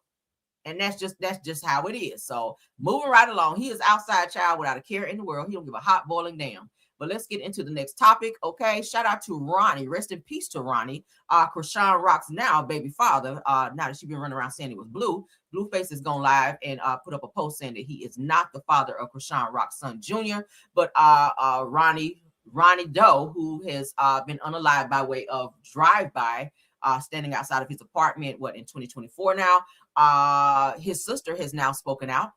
And that's just how it is. So moving right along, he is outside child without a care in the world. He don't give a hot boiling damn. But let's get into the next topic. Okay, shout out to Ronnie. Rest in peace to Ronnie. Krishan Rock's now baby father. Now that she's been running around saying it was Blue. Blueface is going live and put up a post saying that he is not the father of Krishan Rock's son Jr., but Ronnie Doe, who has been unalived by way of drive-by, standing outside of his apartment, in 2024 now. His sister has now spoken out.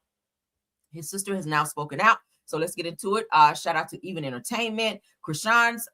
So let's get into it. Shout out to Even Entertainment. Krishan's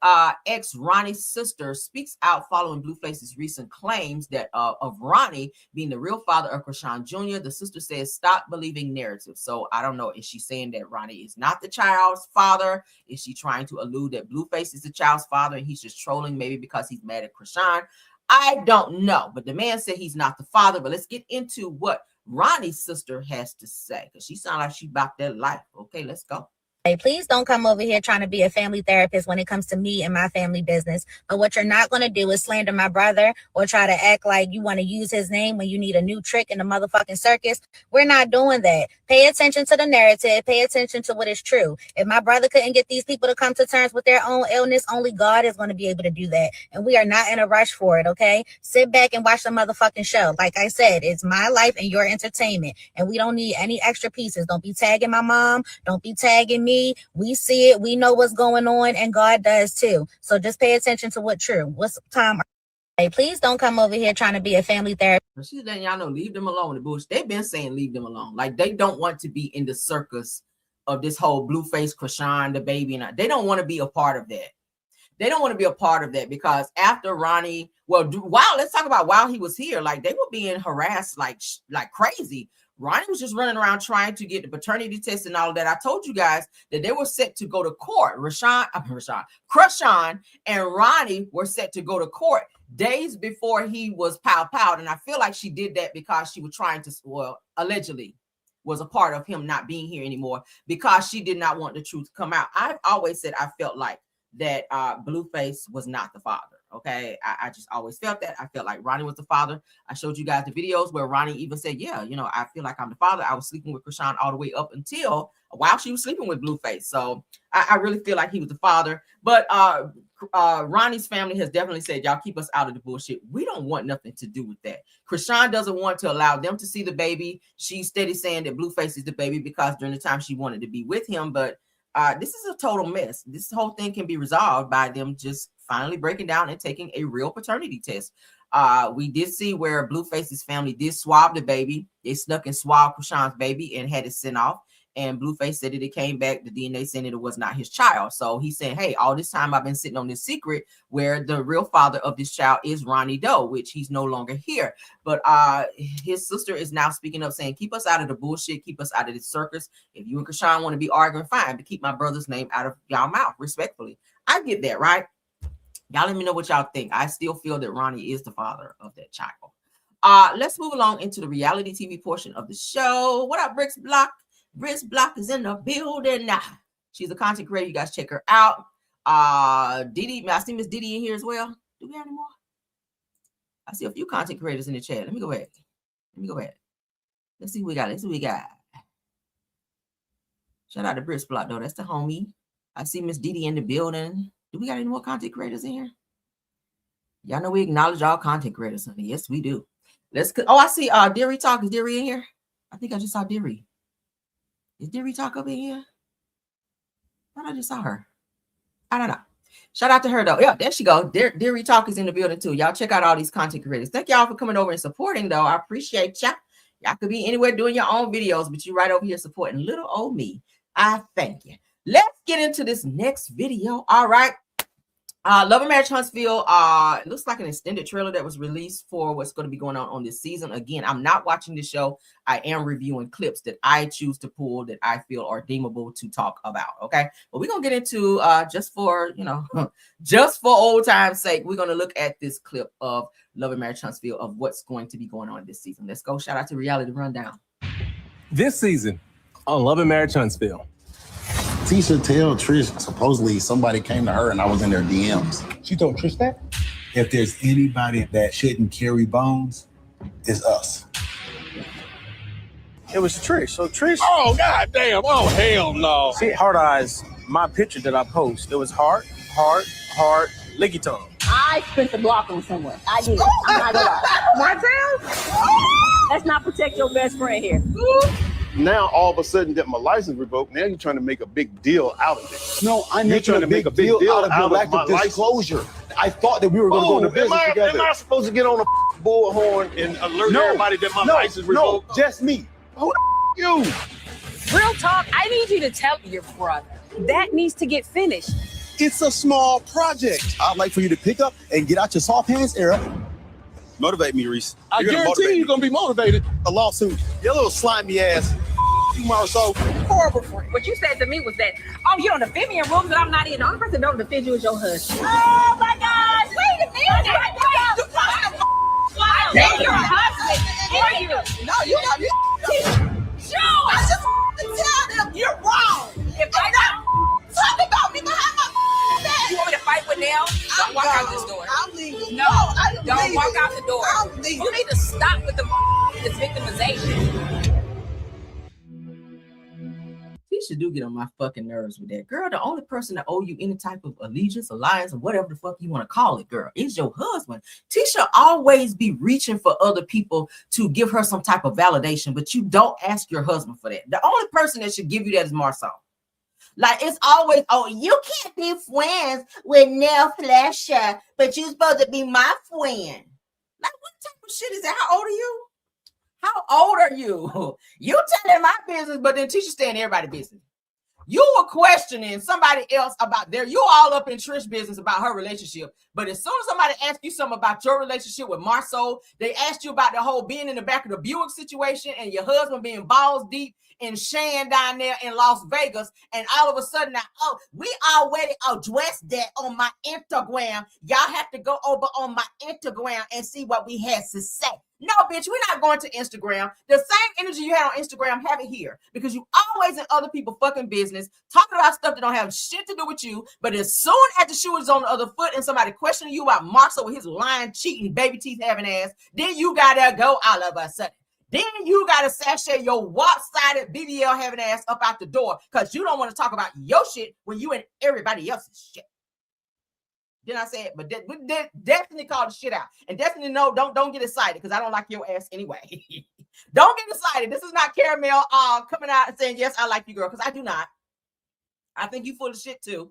ex Ronnie's sister speaks out following Blueface's recent claims that of Ronnie being the real father of Krishan Jr. The sister says, stop believing narratives. So I don't know. Is she saying that Ronnie is not the child's father? Is she trying to allude that Blueface is the child's father and he's just trolling maybe because he's mad at Krishan? I don't know. But the man said he's not the father. But let's get into what Ronnie's sister has to say, because she sounds like she about that life. Okay, let's go. Hey, please don't come over here trying to be a family therapist when it comes to me and my family business. But what you're not going to do is slander my brother or try to act like you want to use his name when you need a new trick in the motherfucking circus. We're not doing that. Pay attention to the narrative. Pay attention to what is true. If my brother couldn't get these people to come to terms with their own illness, only God is going to be able to do that. And we are not in a rush for it, okay? Sit back and watch the motherfucking show. Like I said, it's my life and your entertainment. And we don't need any extra pieces. Don't be tagging my mom. Don't be tagging me. We see it, we know what's going on, and God does too. So just pay attention to what's true. What's time? Hey, please don't come over here trying to be a family therapist. She's letting y'all know, leave them alone. The bullshit. They've been saying leave them alone. Like they don't want to be in the circus of this whole Blueface, Krishan, the baby, and they don't want to be a part of that. They don't want to be a part of that because after Ronnie, let's talk about while he was here, like they were being harassed like crazy. Ronnie was just running around trying to get the paternity test and all of that. I told you guys that they were set to go to court. Krishan and Ronnie were set to go to court days before he was powed. And I feel like she did that because she was trying to, allegedly was a part of him not being here anymore because she did not want the truth to come out. I've always said I felt like that Blueface was not the father. Okay, I just always felt that. I felt like Ronnie was the father. I showed you guys the videos where Ronnie even said, yeah, I feel like I'm the father. I was sleeping with Krishan all the way up until while she was sleeping with Blueface. So I really feel like he was the father. But Ronnie's family has definitely said, y'all keep us out of the bullshit. We don't want nothing to do with that. Krishan doesn't want to allow them to see the baby. She's steady saying that Blueface is the baby because during the time she wanted to be with him. But this is a total mess. This whole thing can be resolved by them just finally breaking down and taking a real paternity test. We did see where Blueface's family did swab the baby. They snuck and swabbed Krishan's baby and had it sent off. And Blueface said that it came back, the DNA said that it was not his child. So he said, hey, all this time I've been sitting on this secret where the real father of this child is Ronnie Doe, which he's no longer here. But his sister is now speaking up saying, keep us out of the bullshit, keep us out of this circus. If you and Krishan want to be arguing, fine, but keep my brother's name out of y'all mouth, respectfully. I get that, right? Y'all let me know what y'all think. I still feel that Ronnie is the father of that child. Let's move along into the reality TV portion of the show. What up, Bricks Block? Bricks Block is in the building now. She's a content creator. You guys check her out. Didi, I see Miss Didi in here as well. Do we have any more? I see a few content creators in the chat. Let me go ahead. Let's see what we got. Shout out to Bricks Block, though. That's the homie. I see Miss Didi in the building. Do we got any more content creators in here? Y'all know we acknowledge all content creators, honey. Yes, we do. I see Deary Talk. Is Deary in here? I think I just saw Deary. Is Deary Talk up in here? I thought I just saw her. I don't know. Shout out to her, though. Yeah, there she go. Deary Talk is in the building, too. Y'all check out all these content creators. Thank y'all for coming over and supporting, though. I appreciate y'all. Y'all could be anywhere doing your own videos, but you right over here supporting little old me. I thank you. Let's get into this next video. All right. Love and Marriage Huntsville. It looks like an extended trailer that was released for what's going to be going on this season. Again, I'm not watching the show. I am reviewing clips that I choose to pull that I feel are deemable to talk about. Okay, but we're gonna get into just for old time's sake, we're gonna look at this clip of Love and Marriage Huntsville of what's going to be going on this season. Let's go. Shout out to Reality Rundown. This season on Love and Marriage Huntsville. Tisha tell Trish supposedly somebody came to her and I was in their DMs. She told Trish that? If there's anybody that shouldn't carry bones, it's us. It was Trish. So Trish. Oh, goddamn. Oh, hell no. See, Hard Eyes, my picture that I post, it was heart, licky tongue. I spent the block on someone. I did. I'm not gonna lie. Martell? Let's not protect your best friend here. Now, all of a sudden, that my license revoked. Now you're trying to make a big deal out of it. No, I'm making a big deal out of your lack of disclosure. I thought that we were going to go into business together. Am I supposed to get on a bullhorn and alert everybody that my license revoked? No, just me. Who you? Real talk, I need you to tell your brother. That needs to get finished. It's a small project. I'd like for you to pick up and get out your soft hands era. Motivate me, Reese. I guarantee you're going to be motivated. A lawsuit. Your little slimy ass. You Marceau. Horrible friend. What you said to me was that, oh, you don't defend me in rooms that I'm not in. The only person that don't defend you is your husband. Oh my God! Wait a minute! You're a husband. No, you got me. Sure. I just want to tell them you're wrong. If I got not walk out this door. I'm leaving. No, don't walk out the door. I'm leaving. You need to stop with this victimization. Tisha do get on my fucking nerves with that. Girl, the only person that owe you any type of allegiance, alliance, or whatever the fuck you want to call it, girl, is your husband. Tisha always be reaching for other people to give her some type of validation, but you don't ask your husband for that. The only person that should give you that is Marcel. Like, it's always, oh, you can't be friends with Nell Fletcher, but you're supposed to be my friend. Like, what type of shit is that? How old are you? How old are you? You telling my business, but then Tisha staying in everybody's business. You were questioning somebody else about you all up in Trish business about her relationship. But as soon as somebody asks you something about your relationship with Marceau, they asked you about the whole being in the back of the Buick situation and your husband being balls deep in Shan down there in Las Vegas. And all of a sudden now, oh, we already addressed that on my Instagram. Y'all have to go over on my Instagram and see what we had to say. No, bitch, we're not going to Instagram. The same energy you had on Instagram, have it here. Because you always in other people's fucking business, talking about stuff that don't have shit to do with you. But as soon as the shoe is on the other foot and somebody questioning you about Marcel with his lying, cheating, baby teeth having ass, then you gotta go all of a sudden. Then you gotta sashay your wop-sided BBL having ass up out the door because you don't want to talk about your shit when you and everybody else's shit. Then I said, but definitely call the shit out. And definitely no, don't get excited because I don't like your ass anyway. Don't get excited. This is not Caramel coming out and saying, yes, I like you, girl, because I do not. I think you full of shit too.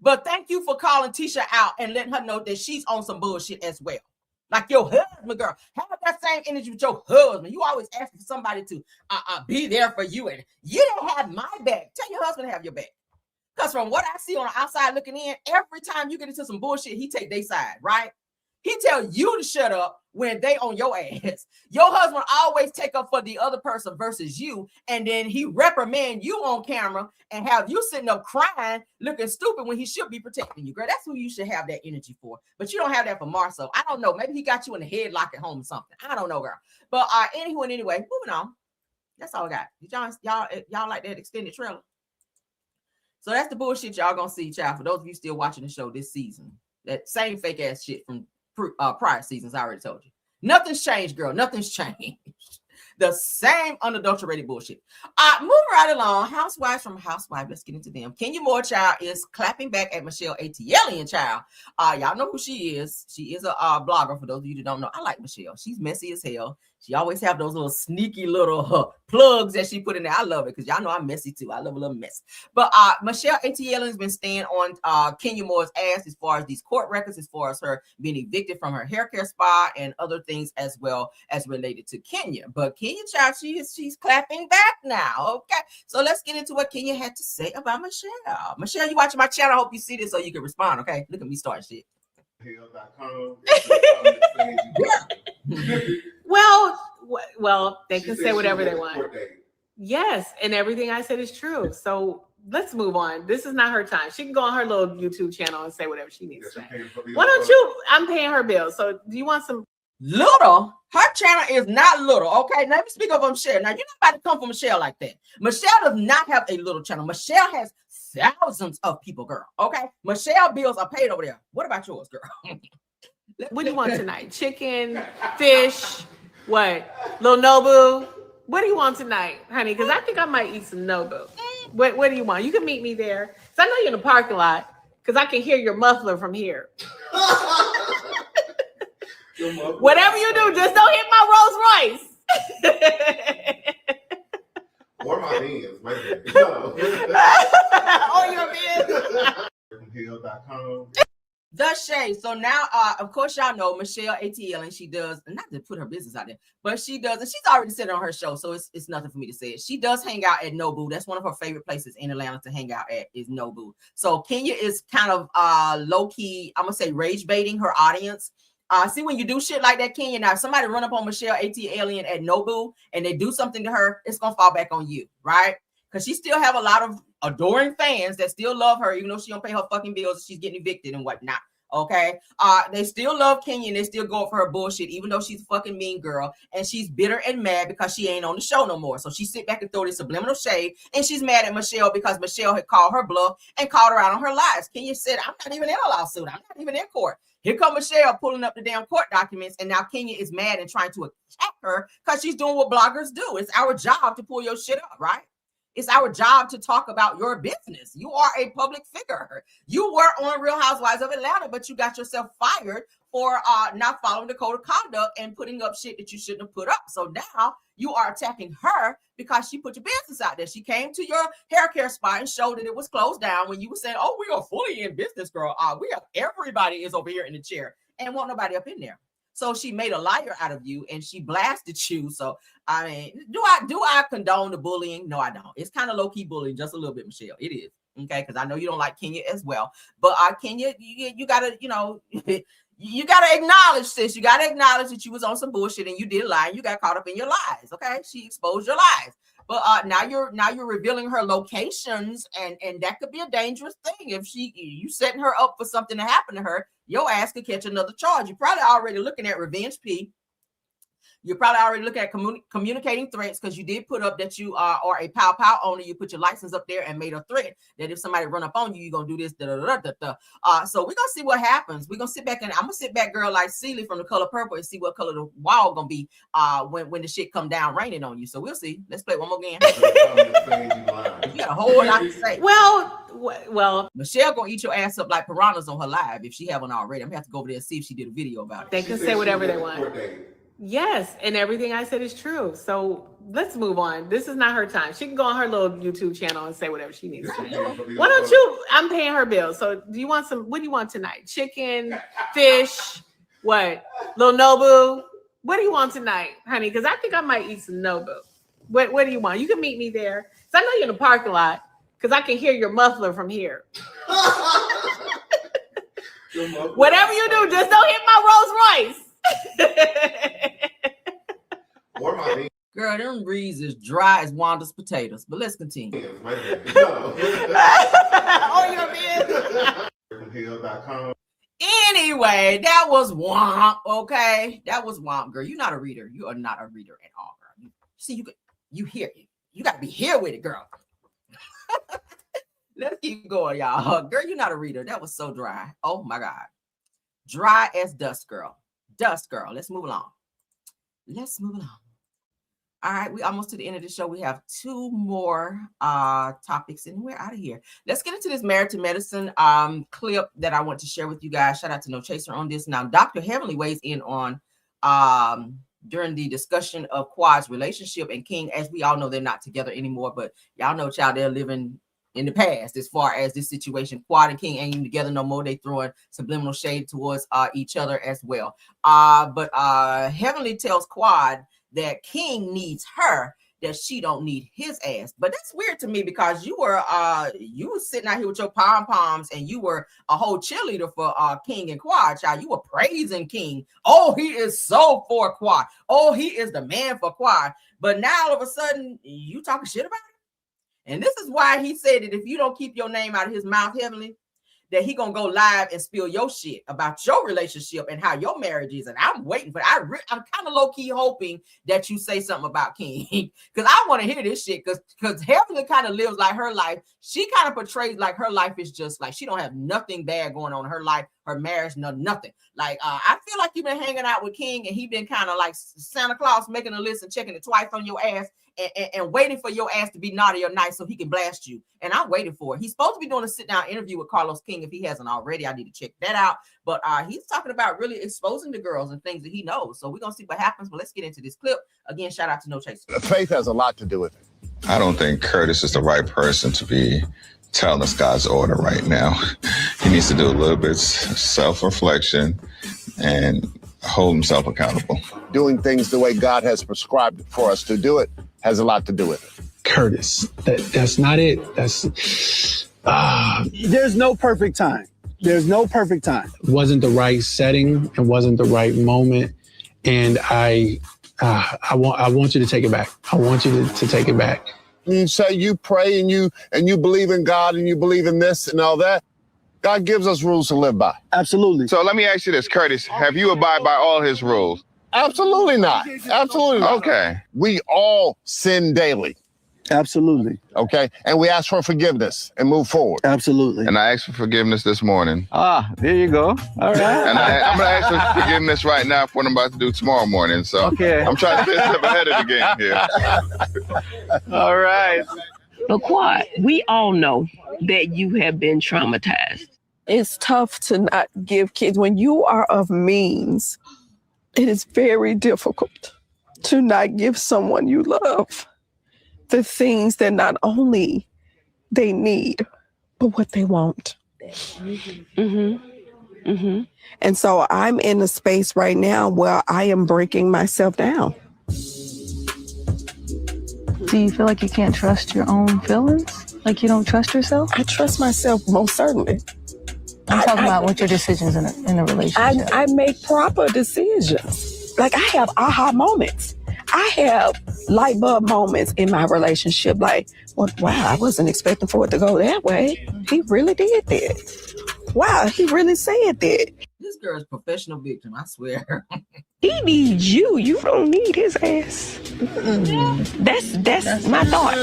But thank you for calling Tisha out and letting her know that she's on some bullshit as well. Like your husband, girl. Have that same energy with your husband. You always ask for somebody to be there for you. And you don't have my back. Tell your husband to have your back. Because from what I see on the outside looking in, every time you get into some bullshit, he take their side, right? He tell you to shut up when they on your ass. Your husband always take up for the other person versus you, and then he reprimand you on camera and have you sitting up crying, looking stupid when he should be protecting you, girl. That's who you should have that energy for. But you don't have that for Marcel. I don't know. Maybe he got you in the headlock at home or something. I don't know, girl. But anyway, moving on. That's all I got. Y'all like that extended trailer? So that's the bullshit y'all gonna see, child. For those of you still watching the show this season, that same fake ass shit from prior seasons, I already told you. Nothing's changed, girl. Nothing's changed. The same unadulterated bullshit. Moving right along. Housewives from Housewives. Let's get into them. Kenya Moore, child, is clapping back at Michelle ATLian, child. Y'all know who she is. She is a blogger. For those of you that don't know, I like Michelle. She's messy as hell. She always have those little sneaky little plugs that she put in there. I love it because y'all know I'm messy too. I love a little mess. But Michelle ATLian has been staying on Kenya Moore's ass as far as these court records, as far as her being evicted from her hair care spa and other things as well as related to Kenya. But Kenya, child, she's clapping back now. Okay, so let's get into what Kenya had to say about Michelle. Michelle, you watching my channel? I hope you see this so you can respond. Okay, look at me start shit. Well, they can say whatever they want. Yes, and everything I said is true. So let's move on. This is not her time. She can go on her little YouTube channel and say whatever she needs to say. Why don't you? I'm paying her bills. So do you want some? Little? Her channel is not little. Okay, let me speak of Michelle. Now, you're not about to come for Michelle like that. Michelle does not have a little channel. Michelle has thousands of people, girl. Okay, Michelle bills are paid over there. What about yours, girl? What do you want tonight? Chicken, fish, what? Little Nobu? What do you want tonight, honey? Because I think I might eat some Nobu. What do you want? You can meet me there. So I know you're in the parking lot because I can hear your muffler from here. Whatever you do, just don't hit my Rolls Royce. Or my Benz, my Benz. Or your Benz. Hill.com. The Shade. So now, of course, y'all know Michelle ATLian. She does, not to put her business out there, but she does, and she's already said it on her show, so it's nothing for me to say it. She does hang out at Nobu. That's one of her favorite places in Atlanta to hang out at is Nobu. So Kenya is kind of low-key, I'm gonna say rage baiting her audience. See, when you do shit like that, Kenya, now if somebody run up on Michelle ATLian at Nobu and they do something to her, it's gonna fall back on you, right? Because she still have a lot of adoring fans that still love her, even though she don't pay her fucking bills, she's getting evicted and whatnot. Okay. They still love Kenya and they still go for her bullshit, even though she's a fucking mean girl and she's bitter and mad because she ain't on the show no more. So she sit back and throw this subliminal shade and she's mad at Michelle because Michelle had called her bluff and called her out on her lies. Kenya said, I'm not even in a lawsuit. I'm not even in court. Here come Michelle pulling up the damn court documents, and now Kenya is mad and trying to attack her because she's doing what bloggers do. It's our job to pull your shit up, right? It's our job to talk about your business. You are a public figure. You were on Real Housewives of Atlanta, but you got yourself fired for not following the code of conduct and putting up shit that you shouldn't have put up. So now you are attacking her because she put your business out there. She came to your hair care spot and showed that it was closed down when you were saying, oh, we are fully in business, girl. Everybody is over here in the chair and want nobody up in there. So she made a liar out of you and she blasted you. So I mean, do I condone the bullying? No, I don't. It's kind of low-key bullying, just a little bit, Michelle. It is. Okay, because I know you don't like Kenya as well. But Kenya, you gotta, you gotta acknowledge this. You gotta acknowledge that you was on some bullshit and you did lie and you got caught up in your lies. Okay, she exposed your lies. But now you're revealing her locations, and that could be a dangerous thing. If you setting her up for something to happen to her, your ass could catch another charge. You're probably already looking at Revenge P. You're probably already looking at communicating threats because you did put up that you are a pow pow owner. You put your license up there and made a threat that if somebody run up on you, you're gonna do this. So we're gonna see what happens. We're gonna sit back and I'm gonna sit back, girl, like Celie from The Color Purple, and see what color the wall gonna be when the shit come down raining on you. So we'll see. Let's play one more game. You got a whole lot to say. Well, Michelle gonna eat your ass up like piranhas on her live if she haven't already. I'm gonna have to go over there and see if she did a video about it. They can say whatever they want. Yes, and everything I said is true. So let's move on. This is not her time. She can go on her little YouTube channel and say whatever she needs to. Why don't you? I'm paying her bills. So do you want some? What do you want tonight? Chicken, fish, what? Little Nobu? What do you want tonight, honey? Because I think I might eat some Nobu. What do you want? You can meet me there. So I know you're in the parking lot because I can hear your muffler from here. Whatever you do, just don't hit my Rolls Royce. Girl, them reeds is dry as Wanda's potatoes. But let's continue. Anyway, that was Womp. Okay, that was Womp, girl. You're not a reader. You are not a reader at all, girl. See, you hear it. You got to be here with it, girl. Let's keep going, y'all. Girl, you're not a reader. That was so dry. Oh my God, dry as dust, girl. Dust, girl. Let's move along. All right, we almost to the end of the show. We have two more topics and we're out of here. Let's get into this Married to Medicine clip that I want to share with you guys. Shout out to No Chaser on this. Now, Dr. Heavenly weighs in on during the discussion of Quad's relationship and King. As we all know, they're not together anymore, but y'all know, child, they're living in the past as far as this situation. Quad and King ain't even together no more. They throwing subliminal shade towards each other as well. But Heavenly tells Quad that King needs her, that she don't need his ass. But that's weird to me because you were sitting out here with your pom-poms and you were a whole cheerleader for King and Quad, child. You were praising King. Oh, he is so for Quad. Oh, he is the man for Quad. But now all of a sudden you talking shit about him. And this is why he said that if you don't keep your name out of his mouth, Heavenly, that he gonna go live and spill your shit about your relationship and how your marriage is. And I'm waiting for I'm kind of low-key hoping that you say something about King because I want to hear this shit because Heavenly kind of lives like her life. She kind of portrays like her life is just like she don't have nothing bad going on in her life, her marriage, nothing. Like I feel like you've been hanging out with King and he been kind of like Santa Claus making a list and checking it twice on your ass. And waiting for your ass to be naughty or nice so he can blast you. And I'm waiting for it. He's supposed to be doing a sit-down interview with Carlos King. If he hasn't already, I need to check that out. But he's talking about really exposing the girls and things that he knows. So we're going to see what happens. But let's get into this clip. Again, shout out to No Chaser. Faith has a lot to do with it. I don't think Curtis is the right person to be telling us God's order right now. He needs to do a little bit of self-reflection and hold himself accountable. Doing things the way God has prescribed for us to do it has a lot to do with it. Curtis, that's not it. There's no perfect time. There's no perfect time. It wasn't the right setting. It wasn't the right moment. And I want you to take it back. I want you to take it back. You say you pray and you believe in God and you believe in this and all that. God gives us rules to live by. Absolutely. So let me ask you this, Curtis. Have you abide by all his rules? Absolutely not. Absolutely not. Okay. We all sin daily. Absolutely. Okay. And we ask for forgiveness and move forward. Absolutely. And I asked for forgiveness this morning. Ah, there you go. All right. And I'm going to ask for forgiveness right now for what I'm about to do tomorrow morning. So okay. I'm trying to stay a step ahead of the game here. All right. But Quad, we all know that you have been traumatized. It's tough to not give kids, when you are of means, it is very difficult to not give someone you love the things that not only they need, but what they want. And so I'm in a space right now where I am breaking myself down. Do you feel like you can't trust your own feelings? Like you don't trust yourself? I trust myself, most certainly. I'm talking about what your decisions in a relationship. I make proper decisions. Like I have aha moments. I have light bulb moments in my relationship. Like, well, wow, I wasn't expecting for it to go that way. He really did that. Wow, he really said that. This girl's professional victim, I swear. He needs you. You don't need his ass. That's my thought.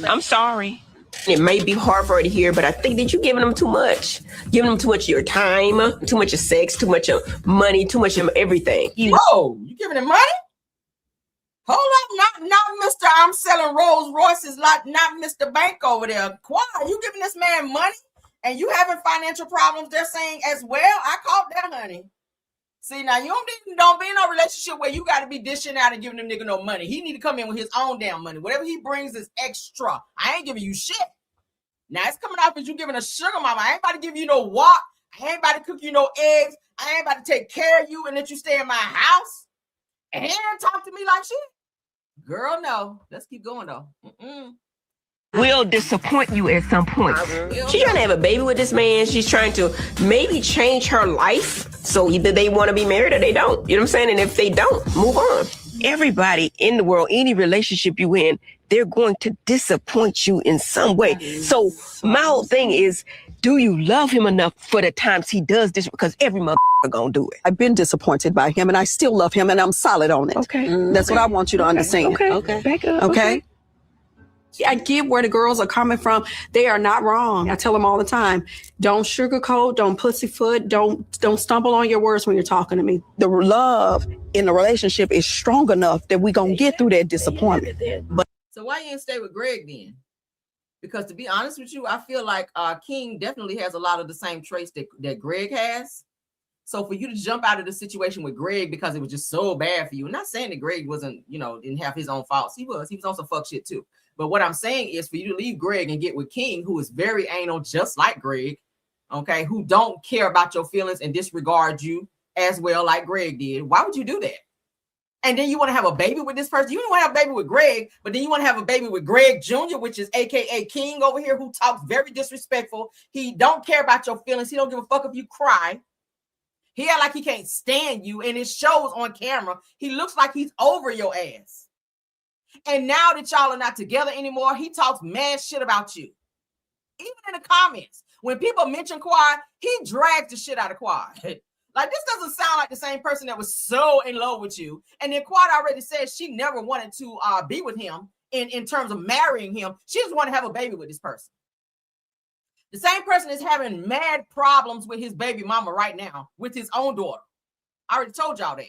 I'm sorry. It may be hard for her to hear, but I think that you're giving them too much. Giving them too much of your time, too much of sex, too much of money, too much of everything. Whoa, you giving him money? Hold up, not Mr. I'm selling Rolls Royces, not Mr. Bank over there. Why are you giving this man money and you having financial problems? They're saying as well. I caught that, honey. See, now you don't be in a relationship where you got to be dishing out and giving them nigga no money. He need to come in with his own damn money. Whatever he brings is extra. I ain't giving you shit. Now it's coming off as you giving a sugar mama. I ain't about to give you no wok. I ain't about to cook you no eggs. I ain't about to take care of you and let you stay in my house and talk to me like shit. Girl, no. Let's keep going though. Will disappoint you at some point. She's trying to have a baby with this man. She's trying to maybe change her life. So either they want to be married or they don't. You know what I'm saying? And if they don't, move on. Everybody in the world, any relationship you in, they're going to disappoint you in some way. So my whole thing is, do you love him enough for the times he does this? Because every motherfucker gonna do it. I've been disappointed by him and I still love him and I'm solid on it. Okay. That's what I want you to understand. Okay. Back up. Okay? I get where the girls are coming from. They are not wrong. I tell them all the time, don't sugarcoat, don't pussyfoot, don't stumble on your words when you're talking to me. The love in the relationship is strong enough that we're going to get through that disappointment. But so why you didn't stay with Greg then? Because to be honest with you, I feel like King definitely has a lot of the same traits that Greg has. So for you to jump out of the situation with Greg because it was just so bad for you, I'm not saying that Greg wasn't, didn't have his own faults. He was on some fuck shit too. But what I'm saying is for you to leave Greg and get with King, who is very anal, just like Greg, okay, who don't care about your feelings and disregard you as well like Greg did. Why would you do that? And then you want to have a baby with this person. You don't want to have a baby with Greg, but then you want to have a baby with Greg Jr., which is AKA King over here, who talks very disrespectful. He don't care about your feelings. He don't give a fuck if you cry. He act like he can't stand you, and it shows on camera. He looks like he's over your ass. And now that y'all are not together anymore, he talks mad shit about you. Even in the comments, when people mention Quad, he drags the shit out of Quad. Like, this doesn't sound like the same person that was so in love with you. And then Quad already said she never wanted to be with him in terms of marrying him. She just wanted to have a baby with this person. The same person is having mad problems with his baby mama right now, with his own daughter. I already told y'all that.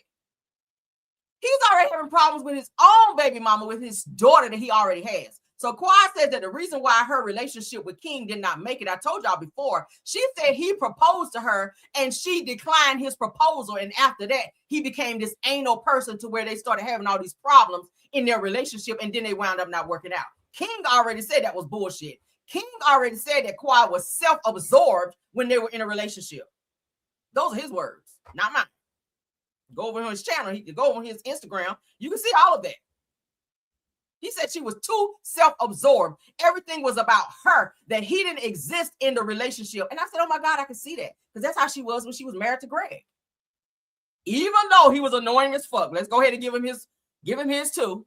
He's already having problems with his own baby mama, with his daughter that he already has. So Quad says that the reason why her relationship with King did not make it, I told y'all before, she said he proposed to her and she declined his proposal. And after that, he became this anal person to where they started having all these problems in their relationship. And then they wound up not working out. King already said that was bullshit. King already said that Quad was self-absorbed when they were in a relationship. Those are his words, not mine. Go over on his channel. He can go on his Instagram. You can see all of that. He said she was too self-absorbed. Everything was about her, that he didn't exist in the relationship. And I said, oh my God, I can see that. Because that's how she was when she was married to Greg. Even though he was annoying as fuck. Let's go ahead and give him his too.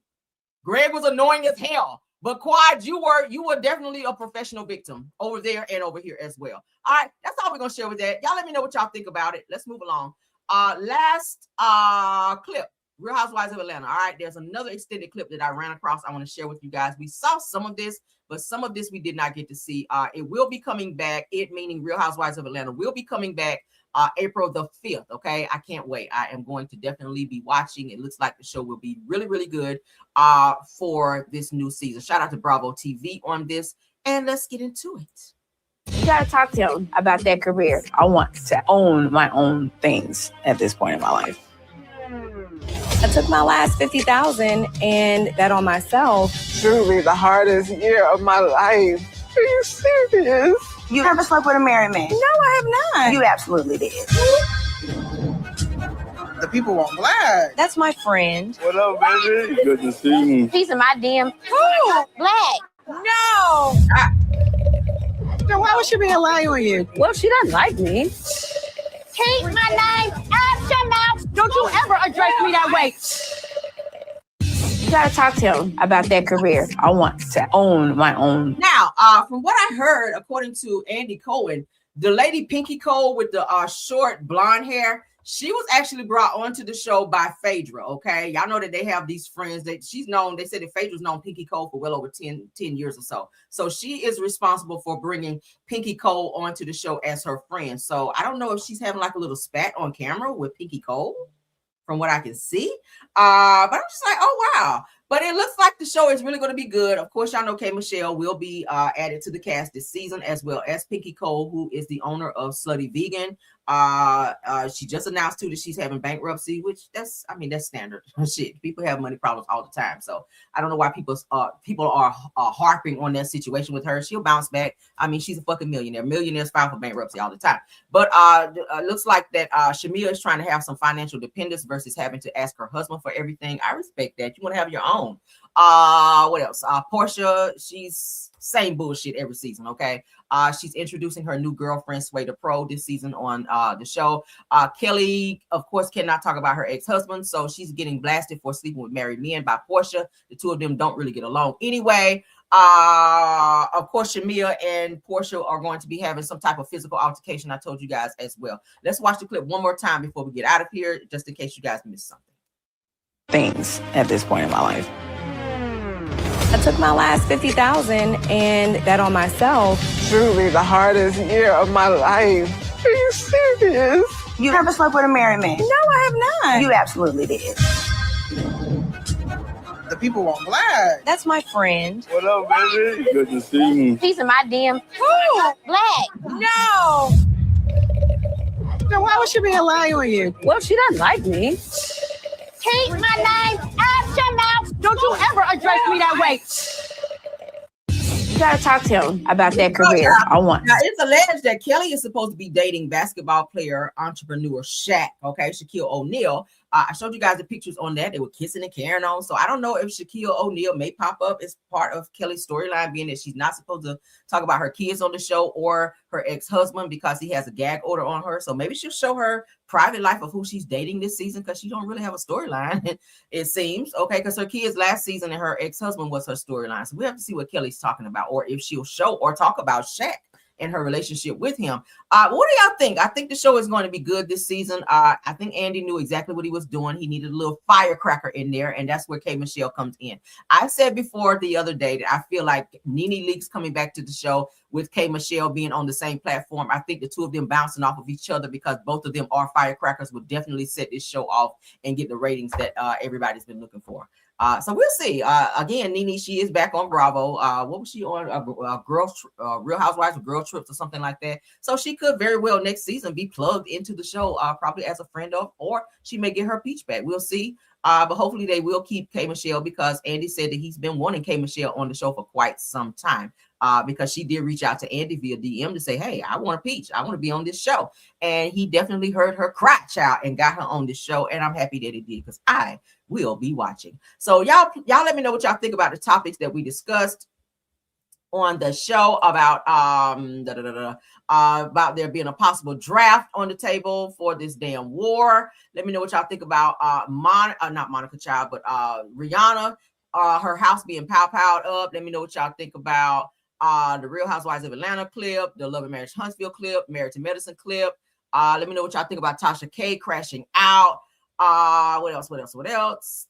Greg was annoying as hell. But Quad, you were definitely a professional victim over there and over here as well. All right, that's all we're gonna share with that. Y'all let me know what y'all think about it. Let's move along. Last clip, Real Housewives of Atlanta. All right, there's another extended clip that I ran across. I want to share with you guys. We saw some of this, but some of this we did not get to see. It will be coming back. It meaning Real Housewives of Atlanta will be coming back April the 5th. Okay, I can't wait. I am going to definitely be watching. It looks like the show will be really, really good for this new season. Shout out to Bravo TV on this, and let's get into it. You gotta talk to him about that career. I want to own my own things at this point in my life. I took my last $50,000 and bet on myself. Truly the hardest year of my life. Are you serious? You never slept with a married man? No, I have not. You absolutely did. The people want Black. That's my friend. What up, baby? Good to see you. He's in my DM. Who? Black. No. Then why would she be lying on you? Well, she doesn't like me. Keep my name out your mouth. Don't you ever address me that way. You gotta talk to him about that career. I want to own my own. Now, from what I heard, according to Andy Cohen, the lady Pinky Cole with the short blonde hair, she was actually brought onto the show by Phaedra. Okay, y'all know that they have these friends that she's known. They said that Phaedra's known Pinky Cole for well over 10 years or so. So she is responsible for bringing Pinky Cole onto the show as her friend. So I don't know if she's having like a little spat on camera with Pinky Cole, from what I can see. But I'm just like, oh wow. But it looks like the show is really going to be good. Of course, y'all know K. Michelle will be added to the cast this season, as well as Pinky Cole, who is the owner of Slutty Vegan. She just announced too that she's having bankruptcy, which that's standard shit. People have money problems all the time. So I don't know why people are harping on that situation with her. She'll bounce back. I mean, she's a fucking millionaire. Millionaires file for bankruptcy all the time. But looks like that Shamia is trying to have some financial dependence versus having to ask her husband for everything. I respect that. You want to have your own. What else? Portia, she's same bullshit every season. Okay. She's introducing her new girlfriend, Sway the Pro, this season on the show. Kelly, of course, cannot talk about her ex-husband, so she's getting blasted for sleeping with married men by Portia. The two of them don't really get along anyway. Of course, Shamia and Portia are going to be having some type of physical altercation. I told you guys as well. Let's watch the clip one more time before we get out of here, just in case you guys missed something. Things at this point in my life. I took my last $50,000 and bet on myself. Truly the hardest year of my life. Are you serious? You never slept with a married man? No, I have not. You absolutely did. The people want Black. That's my friend. What up, baby? Good to see you. He's in my DM. Who? Black. No. Then why would she be lying on you? Well, she doesn't like me. Keep my name out your mouth. Don't you ever address me that way. You gotta talk to him about that career. I want. Now, it's alleged that Kelly is supposed to be dating basketball player, entrepreneur Shaq. Okay, Shaquille O'Neal. I showed you guys the pictures on that. They were kissing and carrying on. So I don't know if Shaquille O'Neal may pop up as part of Kelly's storyline, being that she's not supposed to talk about her kids on the show or her ex-husband because he has a gag order on her. So maybe she'll show her private life of who she's dating this season, because she don't really have a storyline, it seems. Okay, because her kids last season and her ex-husband was her storyline. So we have to see what Kelly's talking about, or if she'll show or talk about Shaq and her relationship with him. What do y'all think? I think the show is going to be good this season. I think Andy knew exactly what he was doing. He needed a little firecracker in there, and that's where K. Michelle comes in. I said before the other day that I feel like Nene Leakes coming back to the show with K. Michelle being on the same platform. I think the two of them bouncing off of each other, because both of them are firecrackers, would definitely set this show off and get the ratings that everybody's been looking for. So we'll see. Again, Nene, she is back on Bravo. What was she on? Real Housewives of Girl Trips or something like that. So she could very well next season be plugged into the show, probably as a friend of, or she may get her peach back. We'll see. But hopefully they will keep K. Michelle, because Andy said that he's been wanting K. Michelle on the show for quite some time. Because she did reach out to Andy via DM to say, hey, I want a peach. I want to be on this show. And he definitely heard her cry, child, and got her on this show. And I'm happy that he did, because I will be watching. So y'all let me know what y'all think about the topics that we discussed on the show about about there being a possible draft on the table for this damn war. Let me know what y'all think about not Monica Child, but Rihanna, her house being powed up. Let me know what y'all think about the Real Housewives of Atlanta clip, the Love and Marriage Huntsville clip, Married to Medicine clip. Let me know what y'all think about Tasha K crashing out. What else?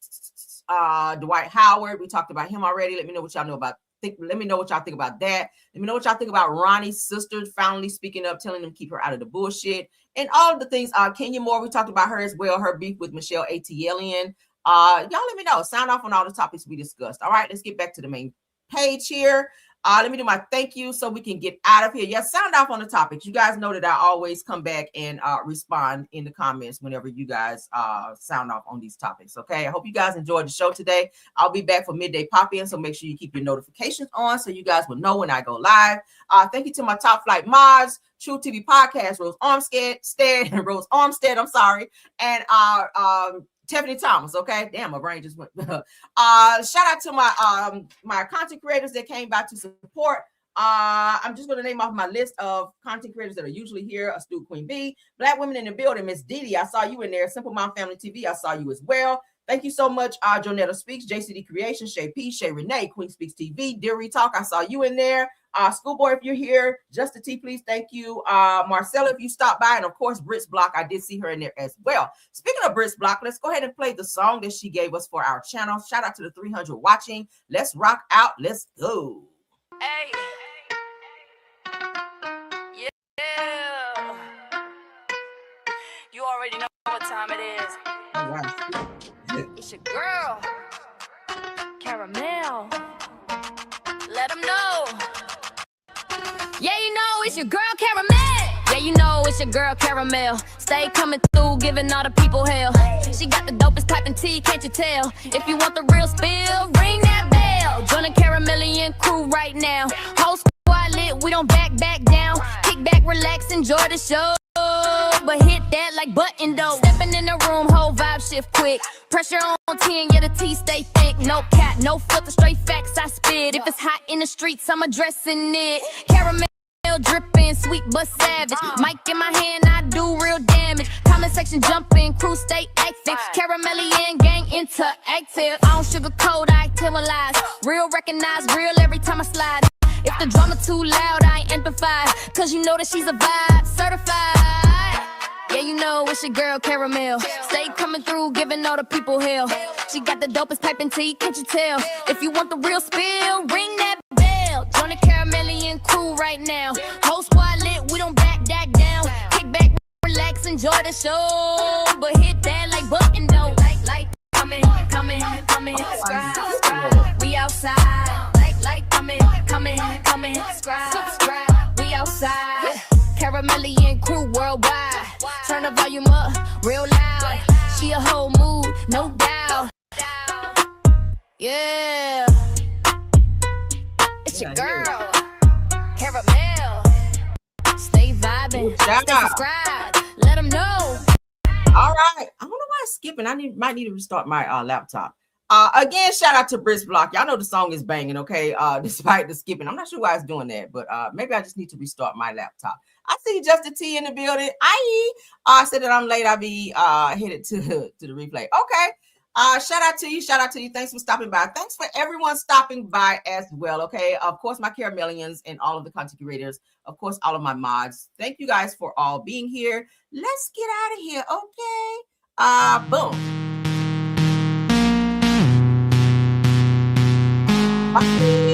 Dwight Howard, we talked about him already. Let me know what y'all know about. Let me know what y'all think about that. Let me know what y'all think about Ronnie's sister finally speaking up, telling them to keep her out of the bullshit, and all of the things. Kenya Moore, we talked about her as well. Her beef with Michelle ATLian. Y'all let me know. Sound off on all the topics we discussed. All right, let's get back to the main page here. Let me do my thank you so we can get out of here. Yes, sound off on the topics. You guys know that I always come back and respond in the comments whenever you guys sound off on these topics. Okay, I hope you guys enjoyed the show today. I'll be back for midday pop-in, so make sure you keep your notifications on so you guys will know when I go live. Thank you to my top flight mods, True TV Podcast, Rose Armstead, I'm sorry, and Tiffany Thomas. Okay, damn, my brain just went. Shout out to my my content creators that came by to support. I'm just going to name off my list of content creators that are usually here. Astute Queen B, Black Women in the Building, Miss Didi, I saw you in there. Simple Mom Family TV, I saw you as well. Thank you so much, Jonetta Speaks, JCD Creations, Shay P, Shay Renee, Queen Speaks TV, Deary Talk, I saw you in there. Schoolboy, if you're here, Just a T, please, thank you. Marcella, if you stopped by, and of course, Brits Block, I did see her in there as well. Speaking of Brits Block, let's go ahead and play the song that she gave us for our channel. Shout out to the 300 watching. Let's rock out. Let's go. Hey. Yeah. You already know what time it is. All right. It's your girl, Caramel. Let them know. Yeah, you know it's your girl, Caramel. Yeah, you know it's your girl, Caramel. Stay coming through, giving all the people hell. She got the dopest type of tea, can't you tell? If you want the real spill, ring that bell. Join the Caramelian crew right now. Whole squad lit, we don't back down. Kick back, relax, enjoy the show. But hit that like button though. Stepping in the room, whole vibe shift quick. Pressure on 10, yeah, the tea stay thick. No cat, no filter, straight facts I spit. If it's hot in the streets, I'm addressing it. Caramel dripping, sweet but savage. Mic in my hand, I do real damage. Comment section jumping, crew stay active. Caramelian gang interactive. I don't sugarcoat, I tell lies. Real recognize, real every time I slide. If the drama too loud, I ain't amplified. Cause you know that she's a vibe, certified. Yeah, you know it's your girl, Caramel. Stay coming through, giving all the people hell. She got the dopest piping tea, can't you tell? If you want the real spill, ring that bell. Join the Caramelian crew right now. Whole squad lit, we don't back that down. Kick back, relax, enjoy the show. But hit that like button though. Like, coming, subscribe. We outside. Like, coming, subscribe. We outside. Caramelian crew worldwide. Turn the volume up real loud. She a whole mood, no doubt. Yeah. It's your girl, Caramel. Stay vibing, stay subscribed. Let them know. All right. I don't know why it's skipping. Might need to restart my laptop. Again, shout out to Brits Block. Y'all know the song is banging, okay? Despite the skipping. I'm not sure why it's doing that, but maybe I just need to restart my laptop. I see Justin T in the building. I said that I'm late. I'll be headed to the replay. Okay. Shout out to you. Thanks for stopping by. Thanks for everyone stopping by as well. Okay. Of course, my Caramelians and all of the content creators. Of course, all of my mods. Thank you guys for all being here. Let's get out of here. Okay. Boom. Bye.